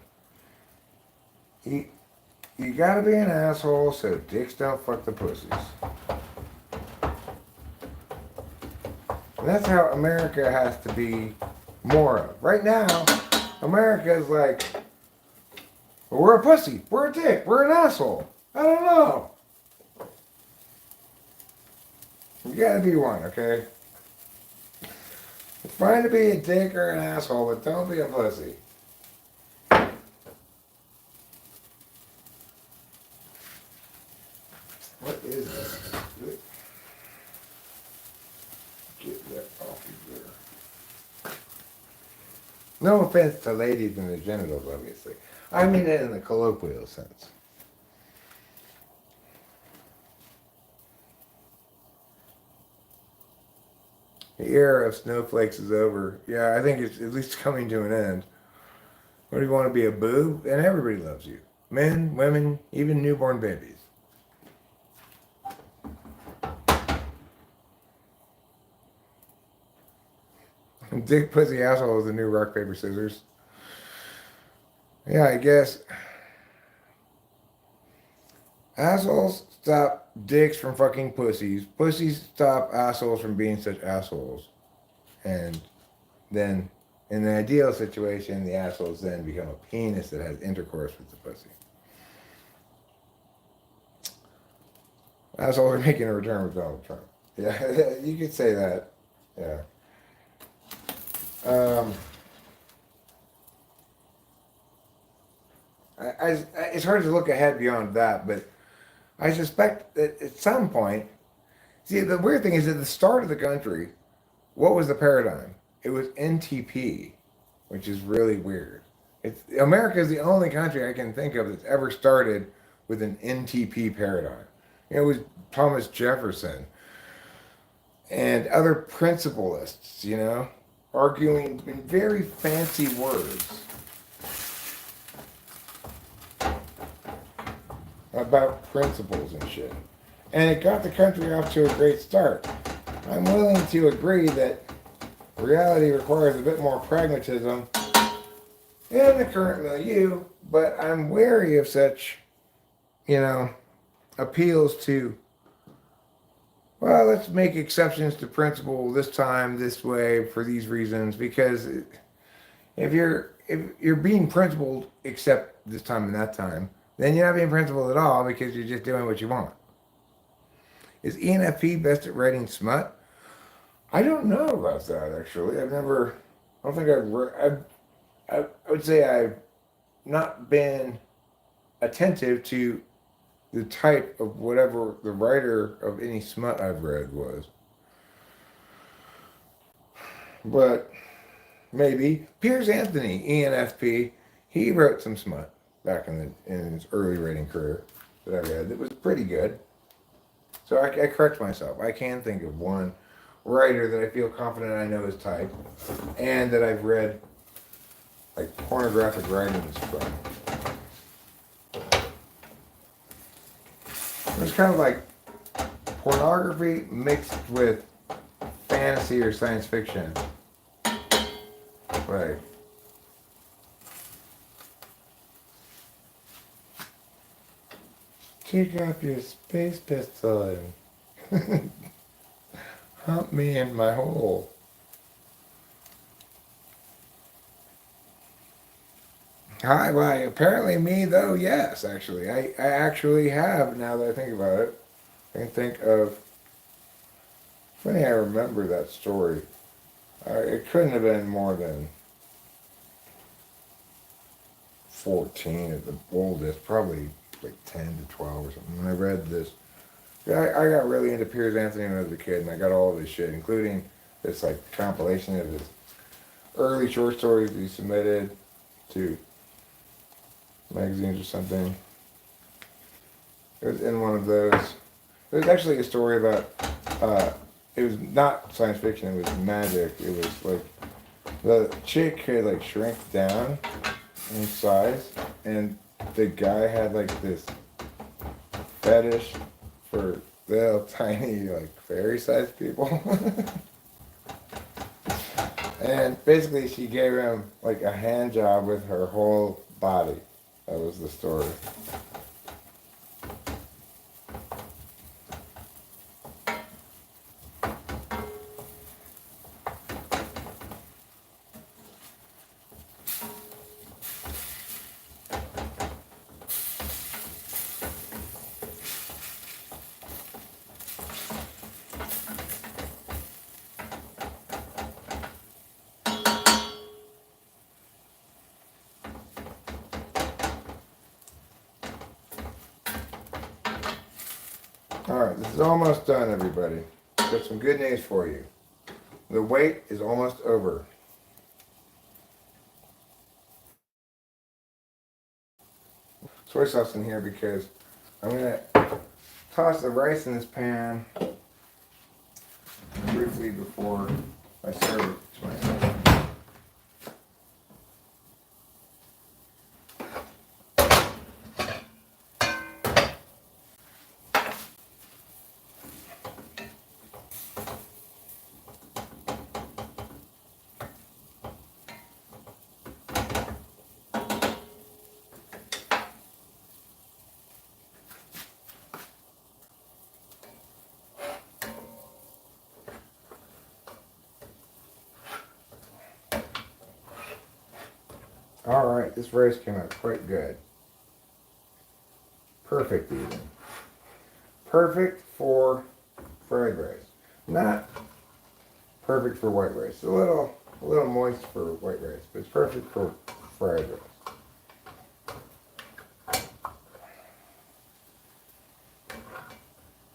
You you gotta be an asshole so dicks don't fuck the pussies. And that's how America has to be more of. Right now, America is like, well, we're a pussy, we're a dick, we're an asshole. I don't know. You gotta be one, okay? It's fine to be a dick or an asshole, but don't be a pussy. What is this? Get that off of there. No offense to ladies and their genitals, obviously. I mean it in the colloquial sense. The era of snowflakes is over. Yeah, I think it's at least coming to an end. What do you want to be, a boo? And everybody loves you. Men, women, even newborn babies. Dick, pussy, asshole is the new rock, paper, scissors. Yeah, I guess. Assholes stop dicks from fucking pussies. Pussies stop assholes from being such assholes. And then, in the ideal situation, the assholes then become a penis that has intercourse with the pussy. Assholes are making a return with Donald Trump. Yeah, you could say that. Yeah. It's hard to look ahead beyond that, but I suspect that at some point, see, the weird thing is at the start of the country, what was the paradigm? It was NTP, which is really weird. America is the only country I can think of that's ever started with an NTP paradigm. It was Thomas Jefferson and other principalists, arguing in very fancy words about principles and shit. And it got the country off to a great start. I'm willing to agree that reality requires a bit more pragmatism in the current milieu, but I'm wary of such, appeals to, well, let's make exceptions to principle this time, this way, for these reasons, because if you're being principled except this time and that time, then you're not being principled at all because you're just doing what you want. Is ENFP best at writing smut? I don't know about that, actually. I don't think I would say I've not been attentive to the type of whatever the writer of any smut I've read was. But maybe. Piers Anthony, ENFP, he wrote some smut back in his early writing career that I read that was pretty good. So I correct myself. I can think of one writer that I feel confident I know his type and that I've read like pornographic writings from. It's kind of like pornography mixed with fantasy or science fiction. Right. Take off your space pistol and hump me in my hole. Hi, why? Apparently me, though, yes, actually. I actually have, now that I think about it. I can think of... Funny I remember that story. It couldn't have been more than 14 at the oldest, probably like 10 to 12 or something. When I read this, I got really into Piers Anthony when I was a kid, and I got all of his shit, including this like compilation of his early short stories he submitted to magazines or something. It was in one of those. It was actually a story about, it was not science fiction, it was magic. It was like, the chick could like shrink down in size, and the guy had like this fetish for little tiny like fairy-sized people. And basically she gave him like a hand job with her whole body. That was the story. Alright, this is almost done, everybody. Got some good news for you. The wait is almost over. Soy sauce in here because I'm going to toss the rice in this pan briefly before I serve it to myself. Alright, this rice came out quite good. Perfect even. Perfect for fried rice. Not perfect for white rice. A little moist for white rice, but it's perfect for fried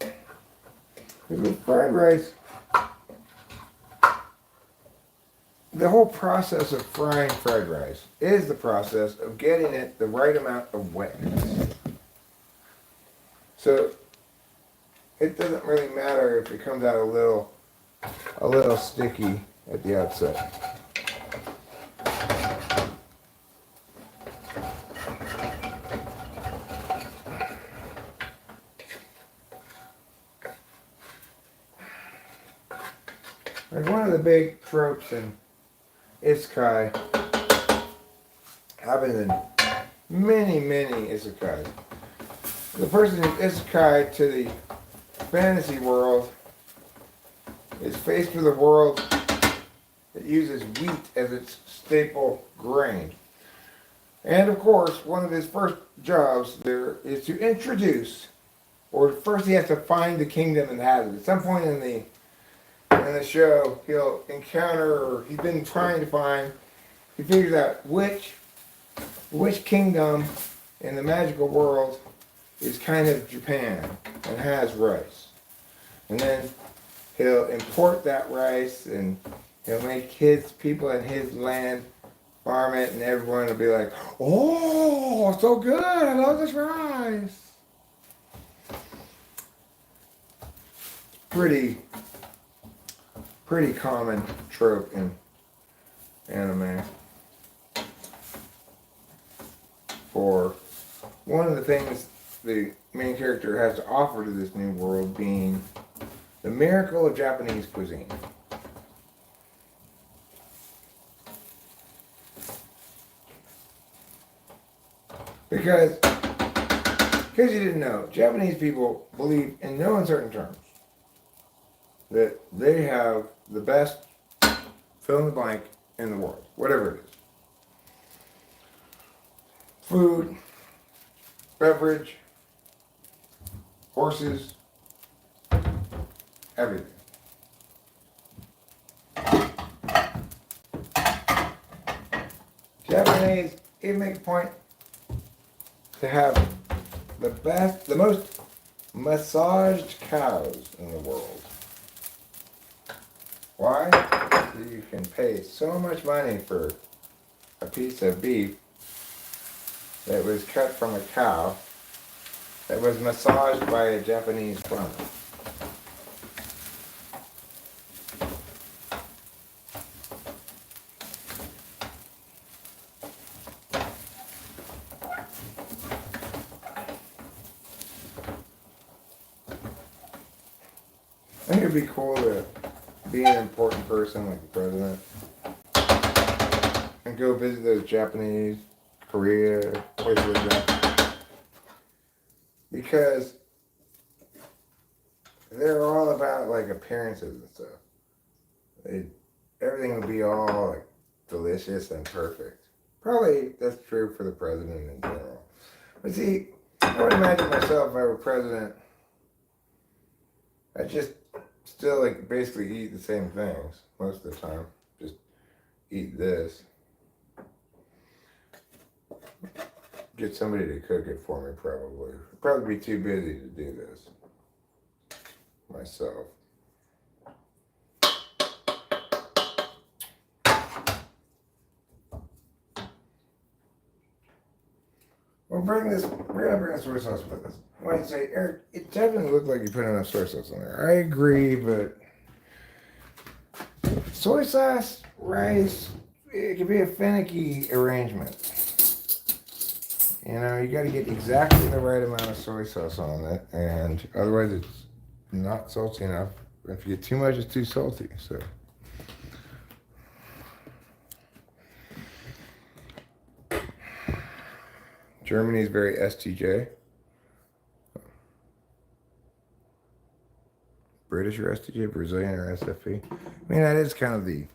rice. With fried rice, the whole process of frying fried rice is the process of getting it the right amount of wetness. So it doesn't really matter if it comes out a little sticky at the outset. There's one of the big tropes in isekai, happened in many isekais. The person who's isekai to the fantasy world is faced with a world that uses wheat as its staple grain. And of course, one of his first jobs there is to introduce, or first he has to find the kingdom and have it. At some point in the show, he'll encounter, or he's been trying to find, he figures out which kingdom in the magical world is kind of Japan and has rice. And then he'll import that rice and he'll make his people in his land farm it, and everyone will be like, oh, so good, I love this rice. Pretty common trope in anime. For one of the things the main character has to offer to this new world being the miracle of Japanese cuisine. Because, in case you didn't know, Japanese people believe in no uncertain terms that they have the best fill in the blank in the world, whatever it is. Food, beverage, horses, everything. Japanese even make a point to have the most massaged cows in the world. Why? So you can pay so much money for a piece of beef that was cut from a cow that was massaged by a Japanese farmer. I think it'd be cool to be an important person like the president and go visit those Japanese, Korea, places like that. Because they're all about like appearances and stuff. Everything will be all like delicious and perfect. Probably that's true for the president in general. But see, I would imagine myself if I were president, I'd just still like basically eat the same things most of the time. Just eat this. Get somebody to cook it for me probably. I'd probably be too busy to do this myself. We're gonna bring the soy sauce with us. Why say, Eric, it definitely looked like you put enough soy sauce on there. I agree, but soy sauce, rice, it can be a finicky arrangement. You know, you gotta get exactly the right amount of soy sauce on it, and otherwise it's not salty enough. If you get too much, it's too salty, so. Germany is very STJ. British are STJ, Brazilian are SFE. I mean, that is kind of the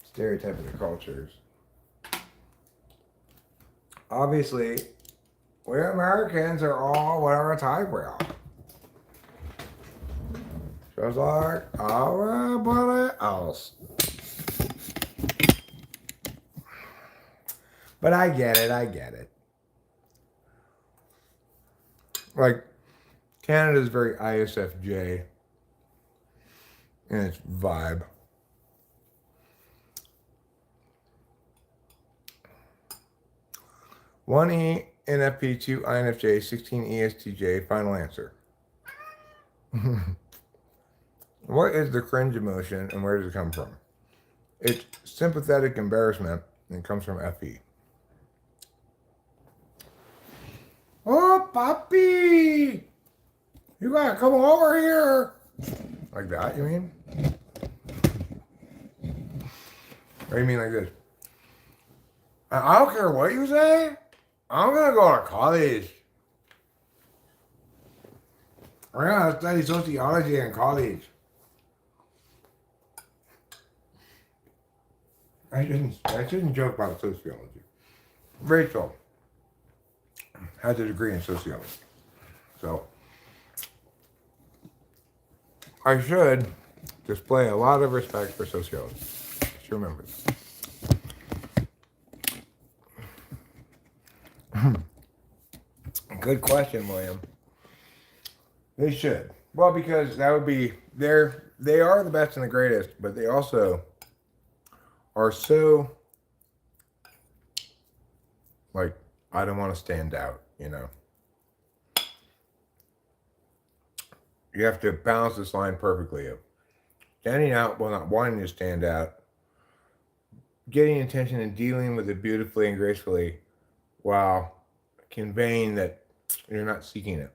stereotype of the cultures. Obviously, we Americans are all whatever type we are. Just like everybody else. But I get it. Like, Canada's very ISFJ in its vibe. One ENFP, 2 INFJ, 16 ESTJ. Final answer. What is the cringe emotion and where does it come from? It's sympathetic embarrassment and it comes from FE. Oh, puppy! You gotta come over here! Like that, you mean? Or you mean like this? I don't care what you say. I'm gonna go to college. I'm gonna study sociology in college. I shouldn't joke about sociology. Rachel has a degree in sociology. So I should display a lot of respect for sociology. Just remember that. Good question, William. They should. Well, because that would be they are the best and the greatest, but they also are so like I don't want to stand out, you know. You have to balance this line perfectly of standing out while not wanting to stand out, getting attention and dealing with it beautifully and gracefully while conveying that you're not seeking it.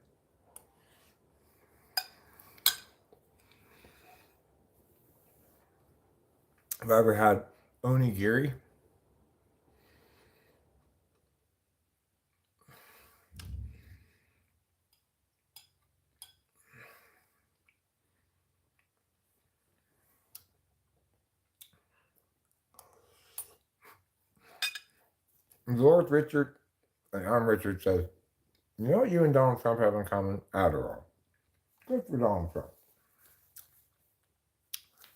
Have I ever had onigiri? Lord Richard, and I'm Richard, says, you know what you and Donald Trump have in common? Adderall. Good for Donald Trump.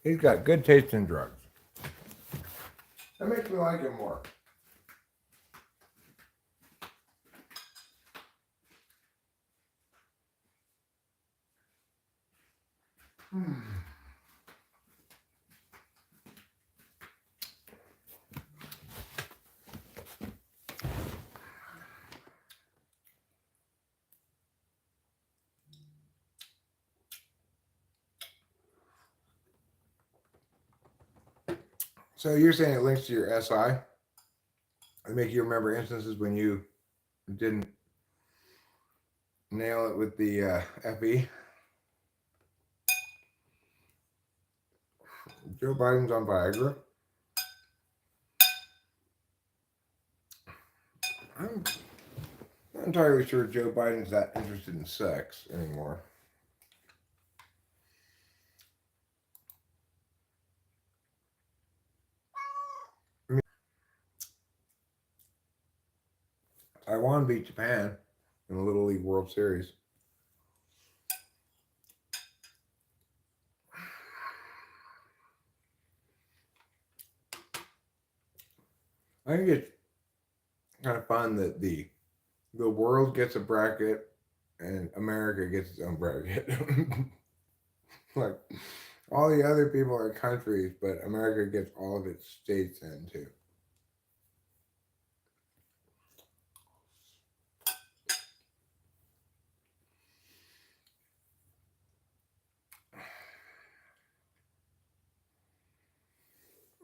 He's got good taste in drugs. That makes me like him more. So you're saying it links to your SI and make you remember instances when you didn't nail it with the FE? Joe Biden's on Viagra. I'm not entirely sure Joe Biden's that interested in sex anymore. I mean, Taiwan beat Japan in the Little League World Series. I think it's kind of fun that the world gets a bracket and America gets its own bracket. Like all the other people are countries, but America gets all of its states in too.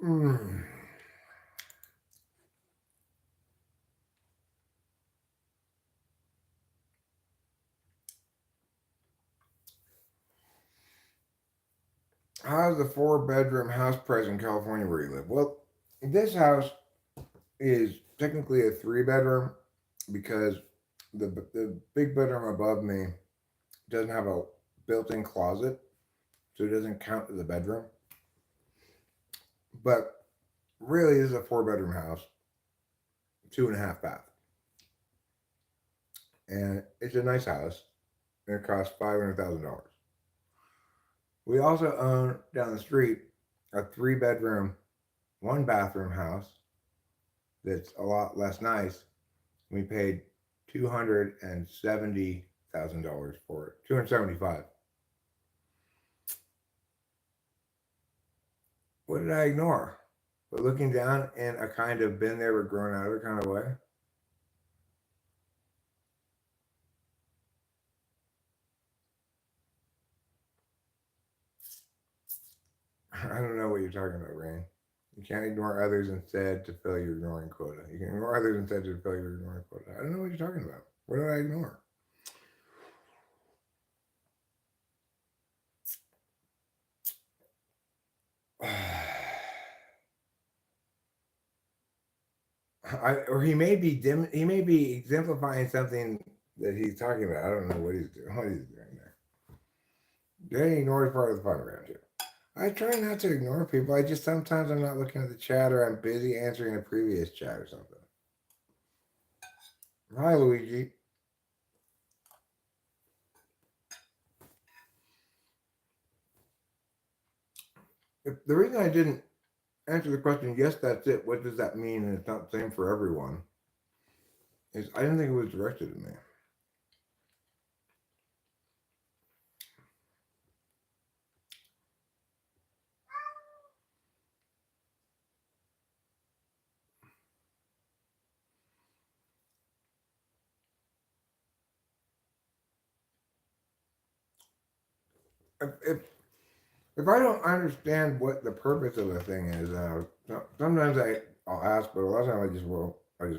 Mm. How's the 4-bedroom house price in California where you live? Well, this house is technically a 3-bedroom because the big bedroom above me doesn't have a built-in closet, so it doesn't count as a bedroom. But really, this is a 4-bedroom house, 2.5 bath, and it's a nice house. And it costs $500,000. We also own down the street a 3-bedroom, 1-bathroom house that's a lot less nice. We paid $270,000 for it. 275. What did I ignore? But looking down in a kind of been there but grown out of it kind of way. I don't know what you're talking about, Rain. You can't ignore others instead to fill your ignoring quota. You can ignore others instead to fill your ignoring quota. I don't know what you're talking about. What did I ignore? Or he may be exemplifying something that he's talking about. I don't know what he's doing. What he's doing there. Getting ignored is part of the fun around here. I try not to ignore people. I just sometimes I'm not looking at the chat or I'm busy answering a previous chat or something. Hi, Luigi. The reason I didn't answer the question, yes, that's it. What does that mean? And it's not the same for everyone. Is I didn't think it was directed at me. If if I don't understand what the purpose of a thing is, sometimes I'll ask, but a lot of times I just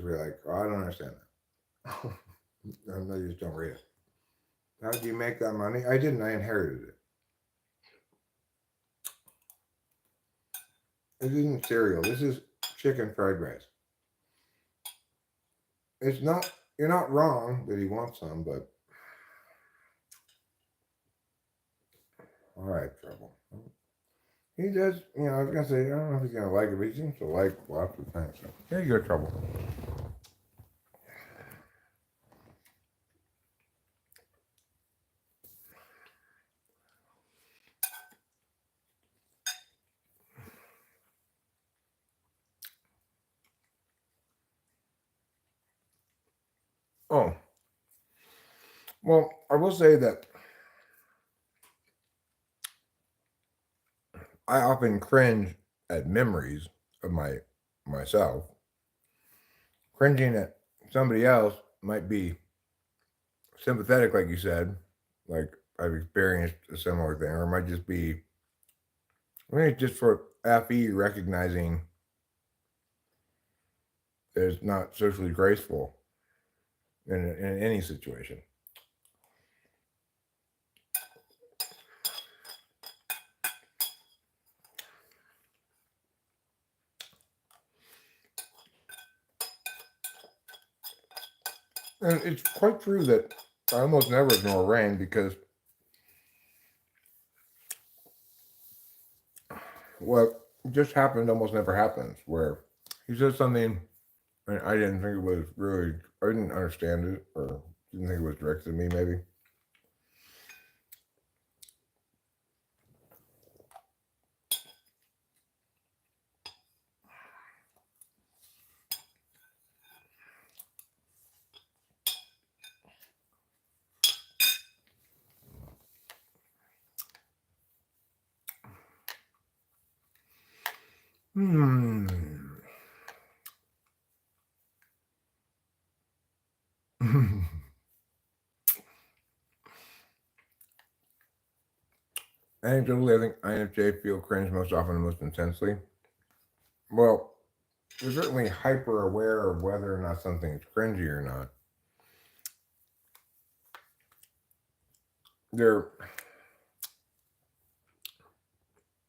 be like, oh, I don't understand that. And I just don't read it. How do you make that money? I didn't. I inherited it. This isn't cereal. This is chicken fried rice. It's not. You're not wrong that he wants some, but all right, trouble. He does. You know, I was gonna say I don't know if he's gonna like it, but he seems to like lots of things. So here you go, trouble. Oh, well, I will say that I often cringe at memories of myself. Cringing at somebody else might be sympathetic, like you said, like I've experienced a similar thing, or it might just be, I mean, it's just for FE recognizing that it's not socially graceful in any situation. And it's quite true that I almost never ignore rain because what just happened almost never happens. Where he says something and I didn't think it was really, I didn't understand it or didn't think it was directed at me, maybe. Hmm. Anecdotally, I think INFJ feel cringe most often and most intensely. Well, they're certainly hyper aware of whether or not something is cringy or not. They're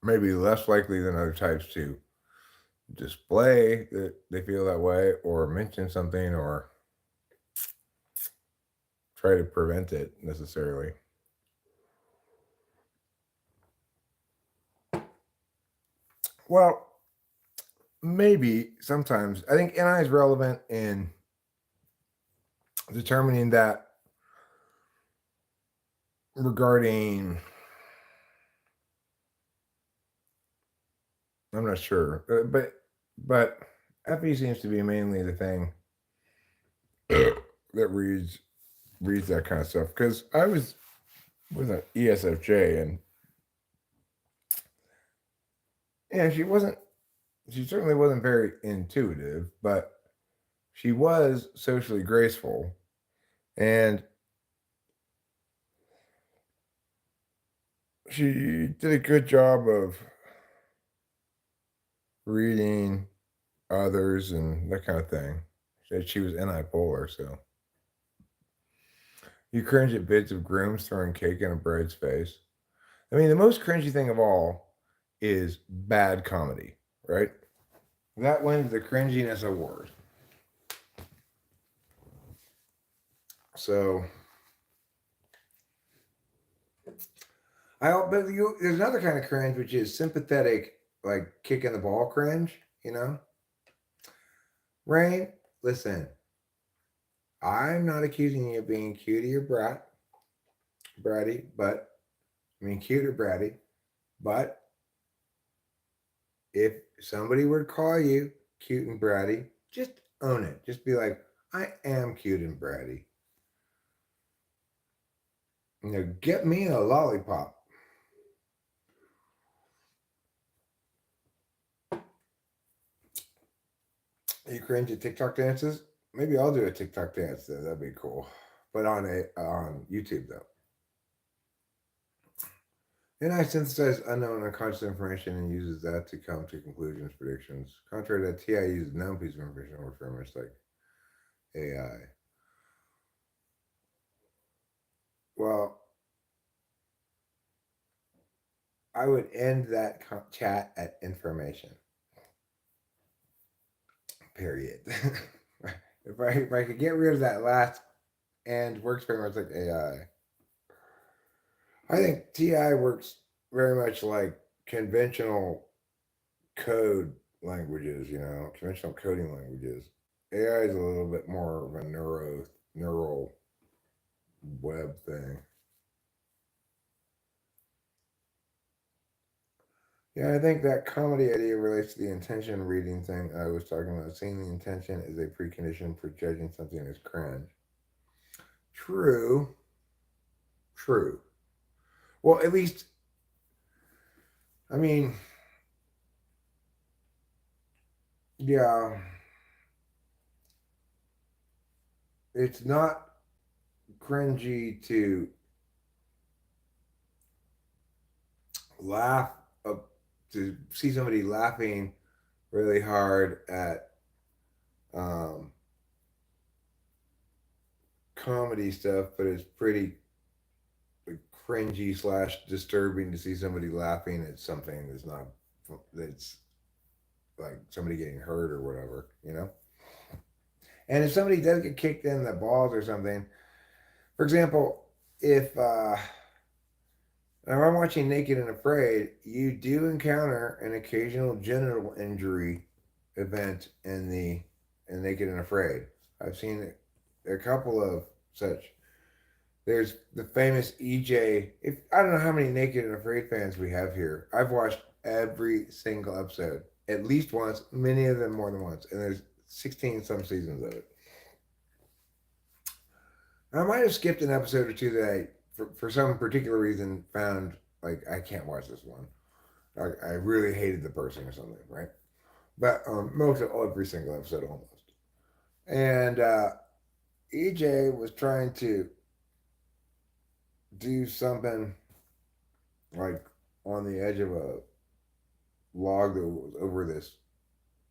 maybe less likely than other types to display that they feel that way or mention something or try to prevent it necessarily. Well, maybe sometimes. I think NI is relevant in determining that regarding, I'm not sure, but FE seems to be mainly the thing that reads that kind of stuff because I was with an ESFJ and yeah, she certainly wasn't very intuitive, but she was socially graceful and she did a good job of reading others and that kind of thing. She was anti-polar, so you cringe at bits of grooms throwing cake in a bride's face. I mean, the most cringy thing of all is bad comedy, right? That wins the cringiness award. So there's another kind of cringe which is sympathetic, like kicking the ball cringe. You know, Rain. Listen, I'm not accusing you of being cutie or bratty, but I mean cute or bratty. But if somebody were to call you cute and bratty, just own it. Just be like, I am cute and bratty. You know, get me a lollipop. You cringe at TikTok dances? Maybe I'll do a TikTok dance. That'd be cool. But on YouTube though. And I synthesize unknown and unconscious information and uses that to come to conclusions, predictions. Contrary to that, TI uses known piece of information over very much like AI. Well, I would end that chat at information. Period. If I could get rid of that last and works very much like AI. I think TI works very much like conventional code languages, conventional coding languages. AI is a little bit more of a neural web thing. Yeah, I think that comedy idea relates to the intention reading thing I was talking about. Seeing the intention is a precondition for judging something as cringe. True. True. Well, at least I mean, yeah, it's not cringy to laugh, to see somebody laughing really hard at um, comedy stuff, but it's pretty like, cringy slash disturbing to see somebody laughing at something that's like somebody getting hurt or whatever, you know? And if somebody does get kicked in the balls or something, for example, if I'm watching Naked and Afraid, you do encounter an occasional genital injury event in Naked and Afraid. I've seen a couple of such. There's the famous EJ. If I don't know how many Naked and Afraid fans we have here. I've watched every single episode at least once, many of them more than once, and there's 16 some seasons of it. I might have skipped an episode or two that for some particular reason, found like I can't watch this one. I really hated the person or something, right? But most of every single episode almost. And EJ was trying to do something like on the edge of a log that was over this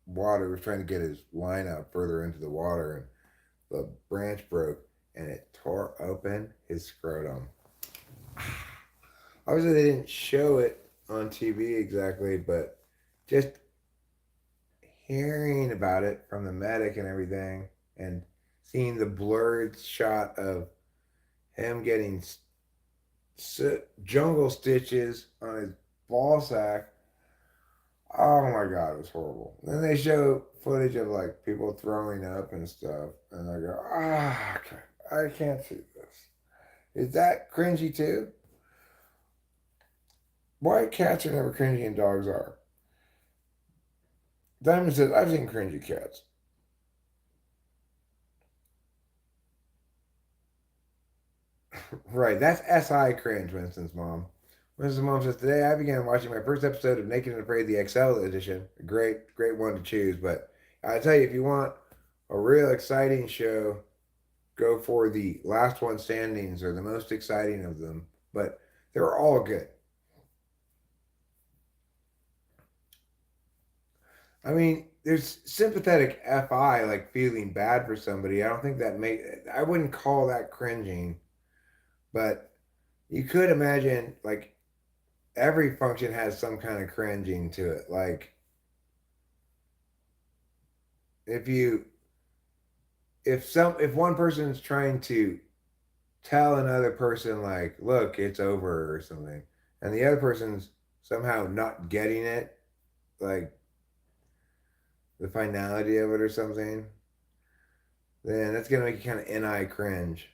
water. He was trying to get his line out further into the water, and the branch broke and it tore open his scrotum. Obviously, they didn't show it on TV exactly, but just hearing about it from the medic and everything, and seeing the blurred shot of him getting jungle stitches on his ball sack. Oh my god, it was horrible. Then they show footage of like people throwing up and stuff, and I go, I can't see this. Is that cringy too? Why cats are never cringy and dogs are? Diamond says, I've seen cringy cats. Right, that's SI cringe, Winston's mom. Winston's mom says, today I began watching my first episode of Naked and Afraid, the XL edition. A great one to choose. But I tell you, if you want a real exciting show, go for the last one standings or the most exciting of them. But they're all good. I mean, there's sympathetic FI, like feeling bad for somebody. I don't think I wouldn't call that cringing, but you could imagine like every function has some kind of cringing to it. Like if you if one person's trying to tell another person like, look, it's over or something, and the other person's somehow not getting it, like the finality of it or something, then that's gonna make you kind of NI cringe.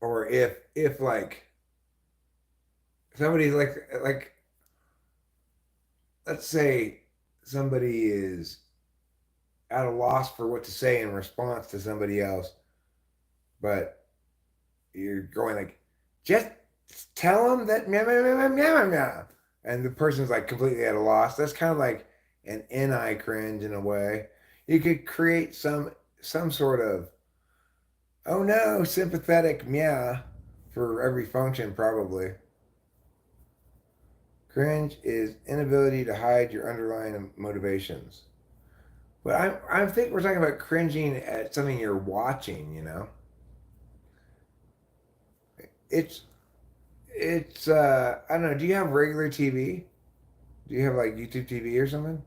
Or if like somebody's like let's say somebody is at a loss for what to say in response to somebody else, but you're going like, just tell them that meow, meow, meow, meow, meow. And the person's like completely at a loss. That's kind of like an NI cringe in a way. You could create some sort of oh no sympathetic meow for every function probably. Cringe is inability to hide your underlying motivations. But I think we're talking about cringing at something you're watching. It's I don't know. Do you have regular TV? Do you have like YouTube TV or something?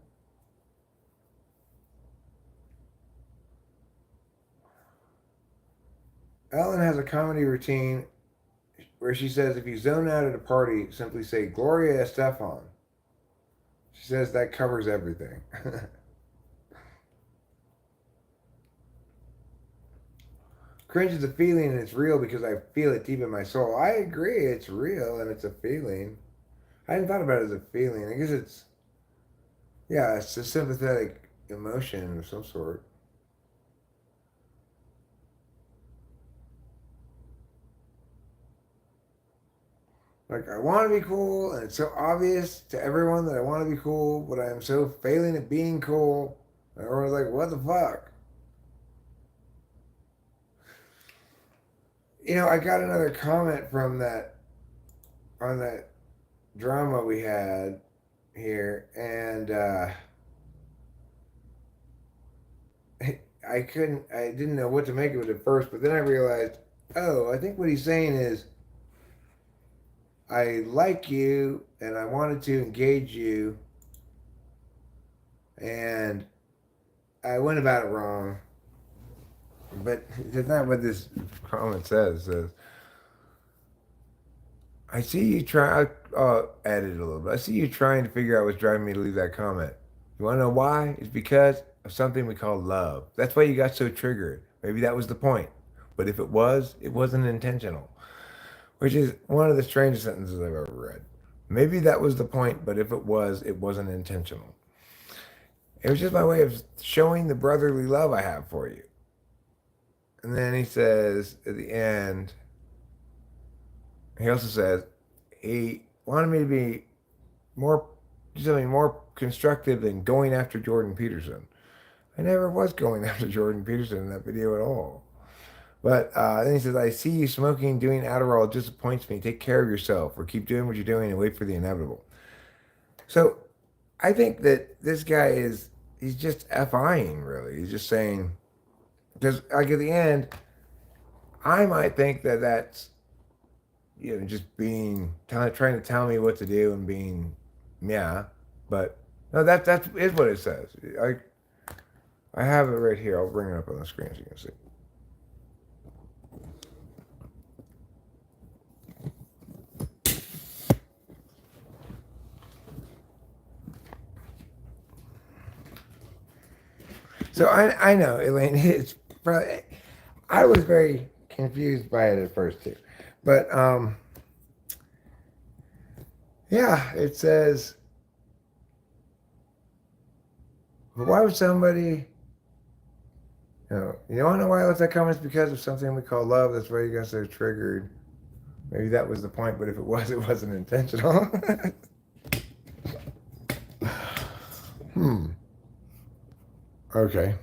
Ellen has a comedy routine where she says if you zone out at a party, simply say Gloria Estefan. She says that covers everything. Cringe is a feeling and it's real because I feel it deep in my soul. I agree, it's real and it's a feeling. I hadn't thought about it as a feeling. I guess yeah, it's a sympathetic emotion of some sort. Like, I want to be cool, and it's so obvious to everyone that I want to be cool, but I am so failing at being cool. And everyone's like, what the fuck? I got another comment from that on that drama we had here, and I didn't know what to make of it at first, but then I realized, oh, I think what he's saying is, I like you and I wanted to engage you, and I went about it wrong. But that's not what this comment says. It says, I see you try. I'll add it a little bit. I see you trying to figure out what's driving me to leave that comment. You want to know why? It's because of something we call love. That's why you got so triggered. Maybe that was the point. But if it was, it wasn't intentional. Which is one of the strangest sentences I've ever read. Maybe that was the point, but if it was, it wasn't intentional. It was just my way of showing the brotherly love I have for you. And then he says at the end, he also says he wanted me to be more, do something more constructive than going after Jordan Peterson. I never was going after Jordan Peterson in that video at all. But then he says, I see you smoking, doing Adderall. It disappoints me. Take care of yourself, or keep doing what you're doing and wait for the inevitable. So I think that this guy he's just FIing, really. He's just saying, because like at the end, I might think that that's, just being, trying to tell me what to do and being, yeah. But no, that is what it says. I have it right here. I'll bring it up on the screen so you can see. So I know, Elaine, it's probably, I was very confused by it at first too. But yeah, it says, but why would somebody, you want to know why I left that comment? It's because of something we call love. That's why you guys are triggered. Maybe that was the point, but if it was, it wasn't intentional. Okay.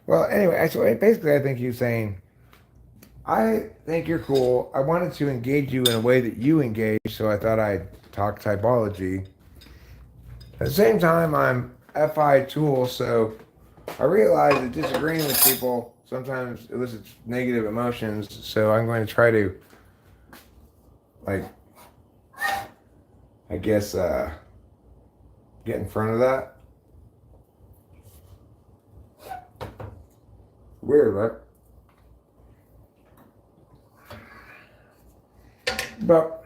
Well, anyway, so basically I think he's saying, I think you're cool. I wanted to engage you in a way that you engage, so I thought I'd talk typology. At the same time, I'm FI tool, so I realize that disagreeing with people sometimes elicits negative emotions, so I'm going to try to, like, I guess, get in front of that. Weird, right? But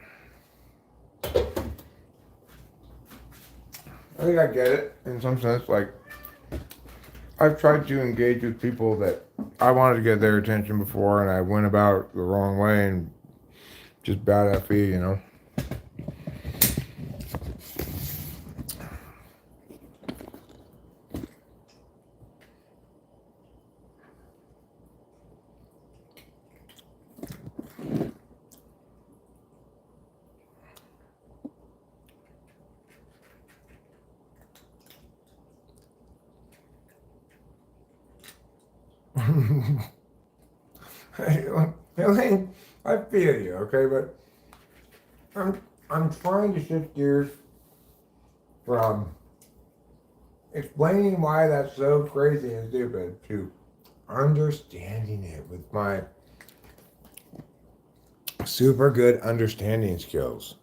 I think I get it in some sense. Like, I've tried to engage with people that I wanted to get their attention before, and I went about the wrong way and just bad FE. Elaine, I feel you, okay, but I'm trying to shift gears from explaining why that's so crazy and stupid to understanding it with my super good understanding skills.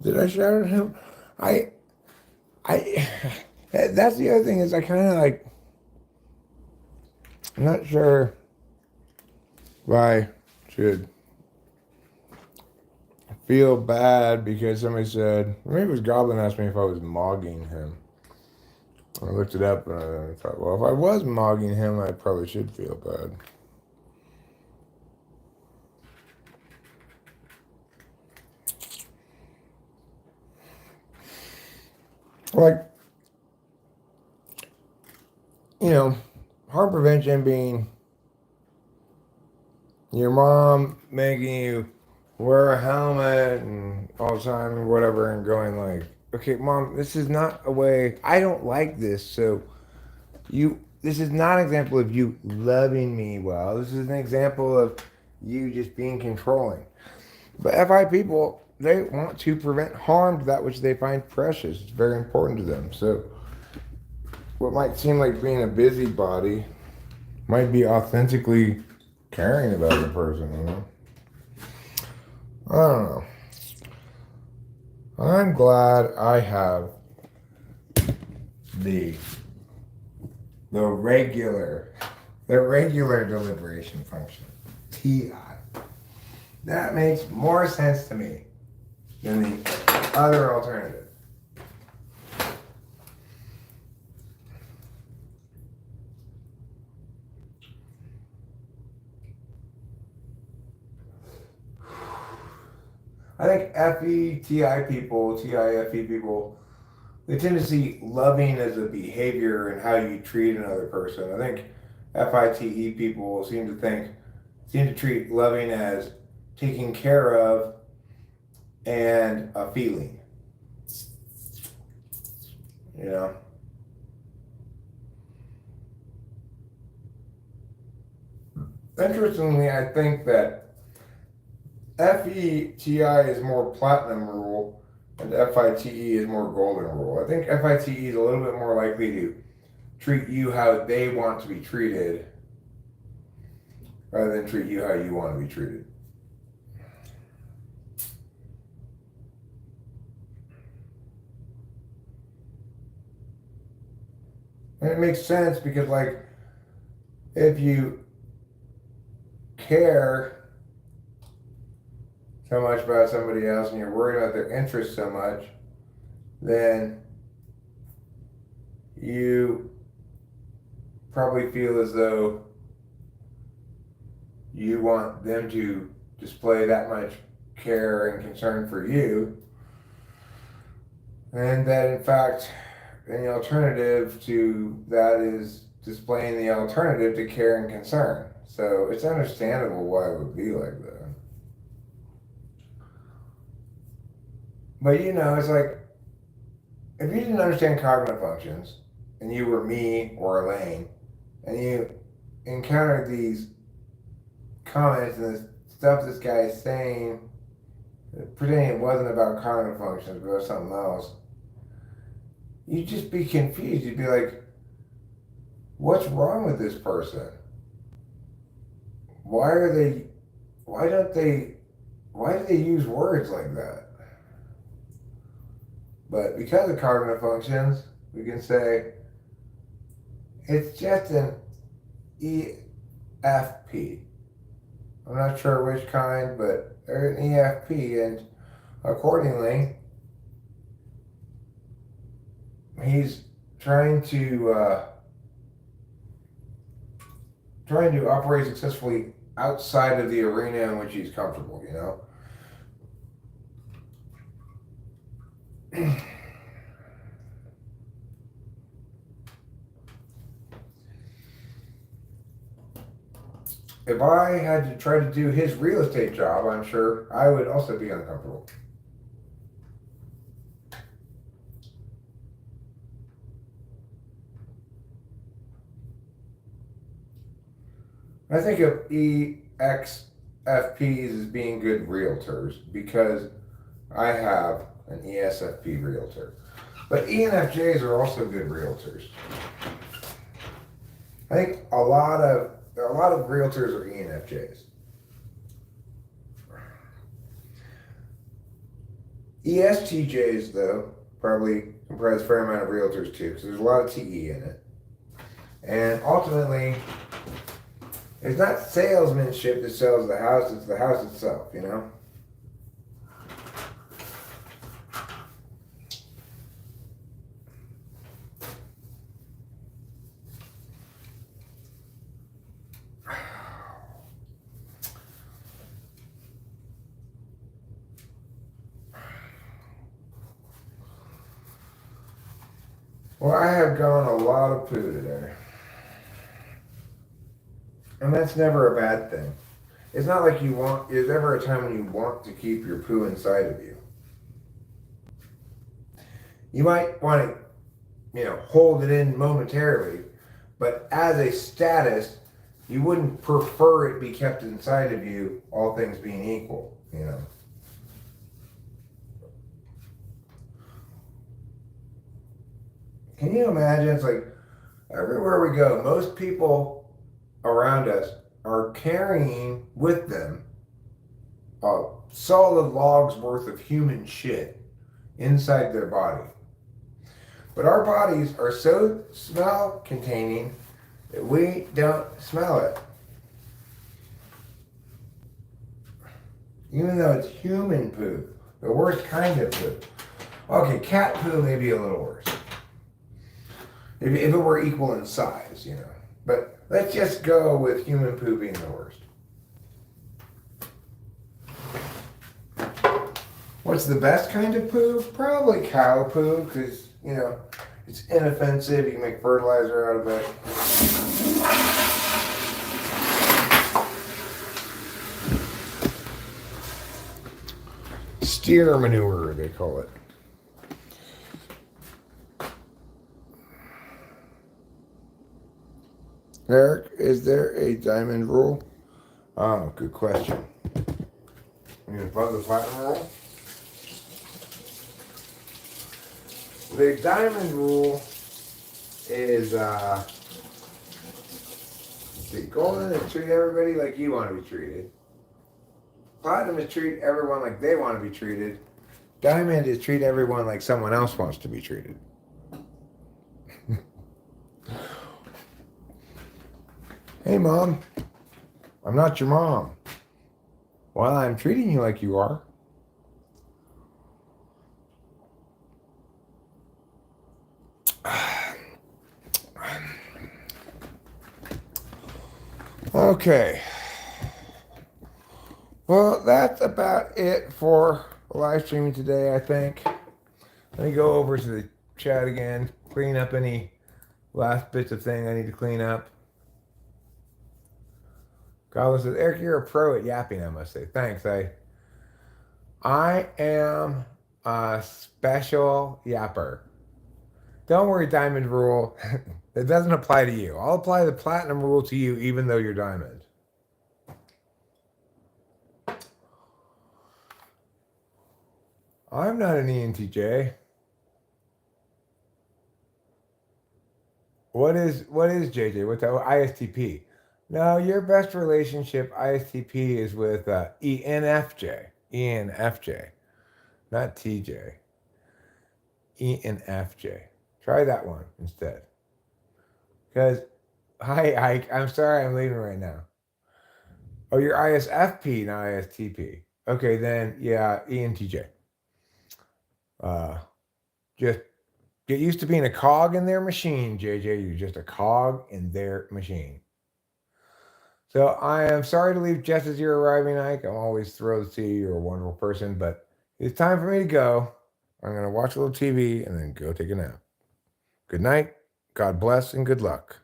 Did I shout at him? I, that's the other thing is I kind of like, I'm not sure if I should feel bad because somebody said, maybe it was Goblin asked me if I was mogging him. I looked it up and I thought, well, if I was mogging him, I probably should feel bad. Like, harm prevention being your mom making you wear a helmet and all the time and whatever, and going like, okay, mom, this is not a way, I don't like this, so this is not an example of you loving me well. This is an example of you just being controlling. But FI people, they want to prevent harm to that which they find precious. It's very important to them. So what might seem like being a busybody might be authentically caring about the person, I don't know. I'm glad I have the the regular deliberation function, TI. That makes more sense to me than the other alternative. I think FETI people, TIFE people, they tend to see loving as a behavior and how you treat another person. I think FITE people seem to treat loving as taking care of and a feeling. You know? Interestingly, I think that FETI is more platinum rule and FITE is more golden rule. I think FITE is a little bit more likely to treat you how they want to be treated rather than treat you how you want to be treated. And it makes sense because, like, if you care so much about somebody else and you're worried about their interests so much, then you probably feel as though you want them to display that much care and concern for you, and that in fact, the alternative to that is displaying the alternative to care and concern. So it's understandable why it would be like that. But it's like, if you didn't understand cognitive functions and you were me or Elaine and you encountered these comments and this stuff this guy is saying, pretending it wasn't about cognitive functions but about something else, you'd just be confused. You'd be like, what's wrong with this person? Why do they use words like that? But because of cognitive functions, we can say it's just an EFP. I'm not sure which kind, but they're an EFP, and accordingly, he's trying to operate successfully outside of the arena in which he's comfortable. If I had to try to do his real estate job, I'm sure I would also be uncomfortable. I think of EXFPs as being good realtors because I have an ESFP realtor. But ENFJs are also good realtors. I think a lot of realtors are ENFJs. ESTJs, though, probably comprise a fair amount of realtors too, because there's a lot of TE in it. And ultimately, it's not salesmanship that sells the house, it's the house itself, Well, I have gone a lot of poo today. And that's never a bad thing. It's not like there's ever a time when you want to keep your poo inside of you. You might want to, hold it in momentarily, but as a status, you wouldn't prefer it be kept inside of you, all things being equal. Can you imagine? It's like everywhere we go, most people around us are carrying with them a solid log's worth of human shit inside their body. But our bodies are so smell containing that we don't smell it. Even though it's human poo, the worst kind of poo. Okay, cat poo may be a little worse. If it were equal in size. But let's just go with human poo being the worst. What's the best kind of poo? Probably cow poo, because, it's inoffensive. You can make fertilizer out of it. Steer manure, they call it. Eric, is there a diamond rule? Oh, good question. You gonna plug the platinum rule? The diamond rule is the golden is treat everybody like you want to be treated. Platinum is treat everyone like they want to be treated. Diamond is treat everyone like someone else wants to be treated. Hey, Mom. I'm not your mom. Well, I'm treating you like you are. Okay. Well, that's about it for live streaming today, I think. Let me go over to the chat again, clean up any last bits of thing I need to clean up. Goblin says, Eric, you're a pro at yapping, I must say. Thanks. I am a special yapper. Don't worry, Diamond Rule. It doesn't apply to you. I'll apply the Platinum Rule to you, even though you're Diamond. I'm not an ENTJ. What is JJ? What's that? ISTP. No, your best relationship, ISTP, is with ENFJ. ENFJ. Not TJ. ENFJ. Try that one instead. Because, hi, I'm sorry I'm leaving right now. Oh, you're ISFP, not ISTP. Okay, then, yeah, ENTJ. Just get used to being a cog in their machine, JJ. You're just a cog in their machine. So I am sorry to leave just as you're arriving, Ike. I'm always thrilled to see you. You're a wonderful person, but it's time for me to go. I'm going to watch a little TV and then go take a nap. Good night, God bless, and good luck.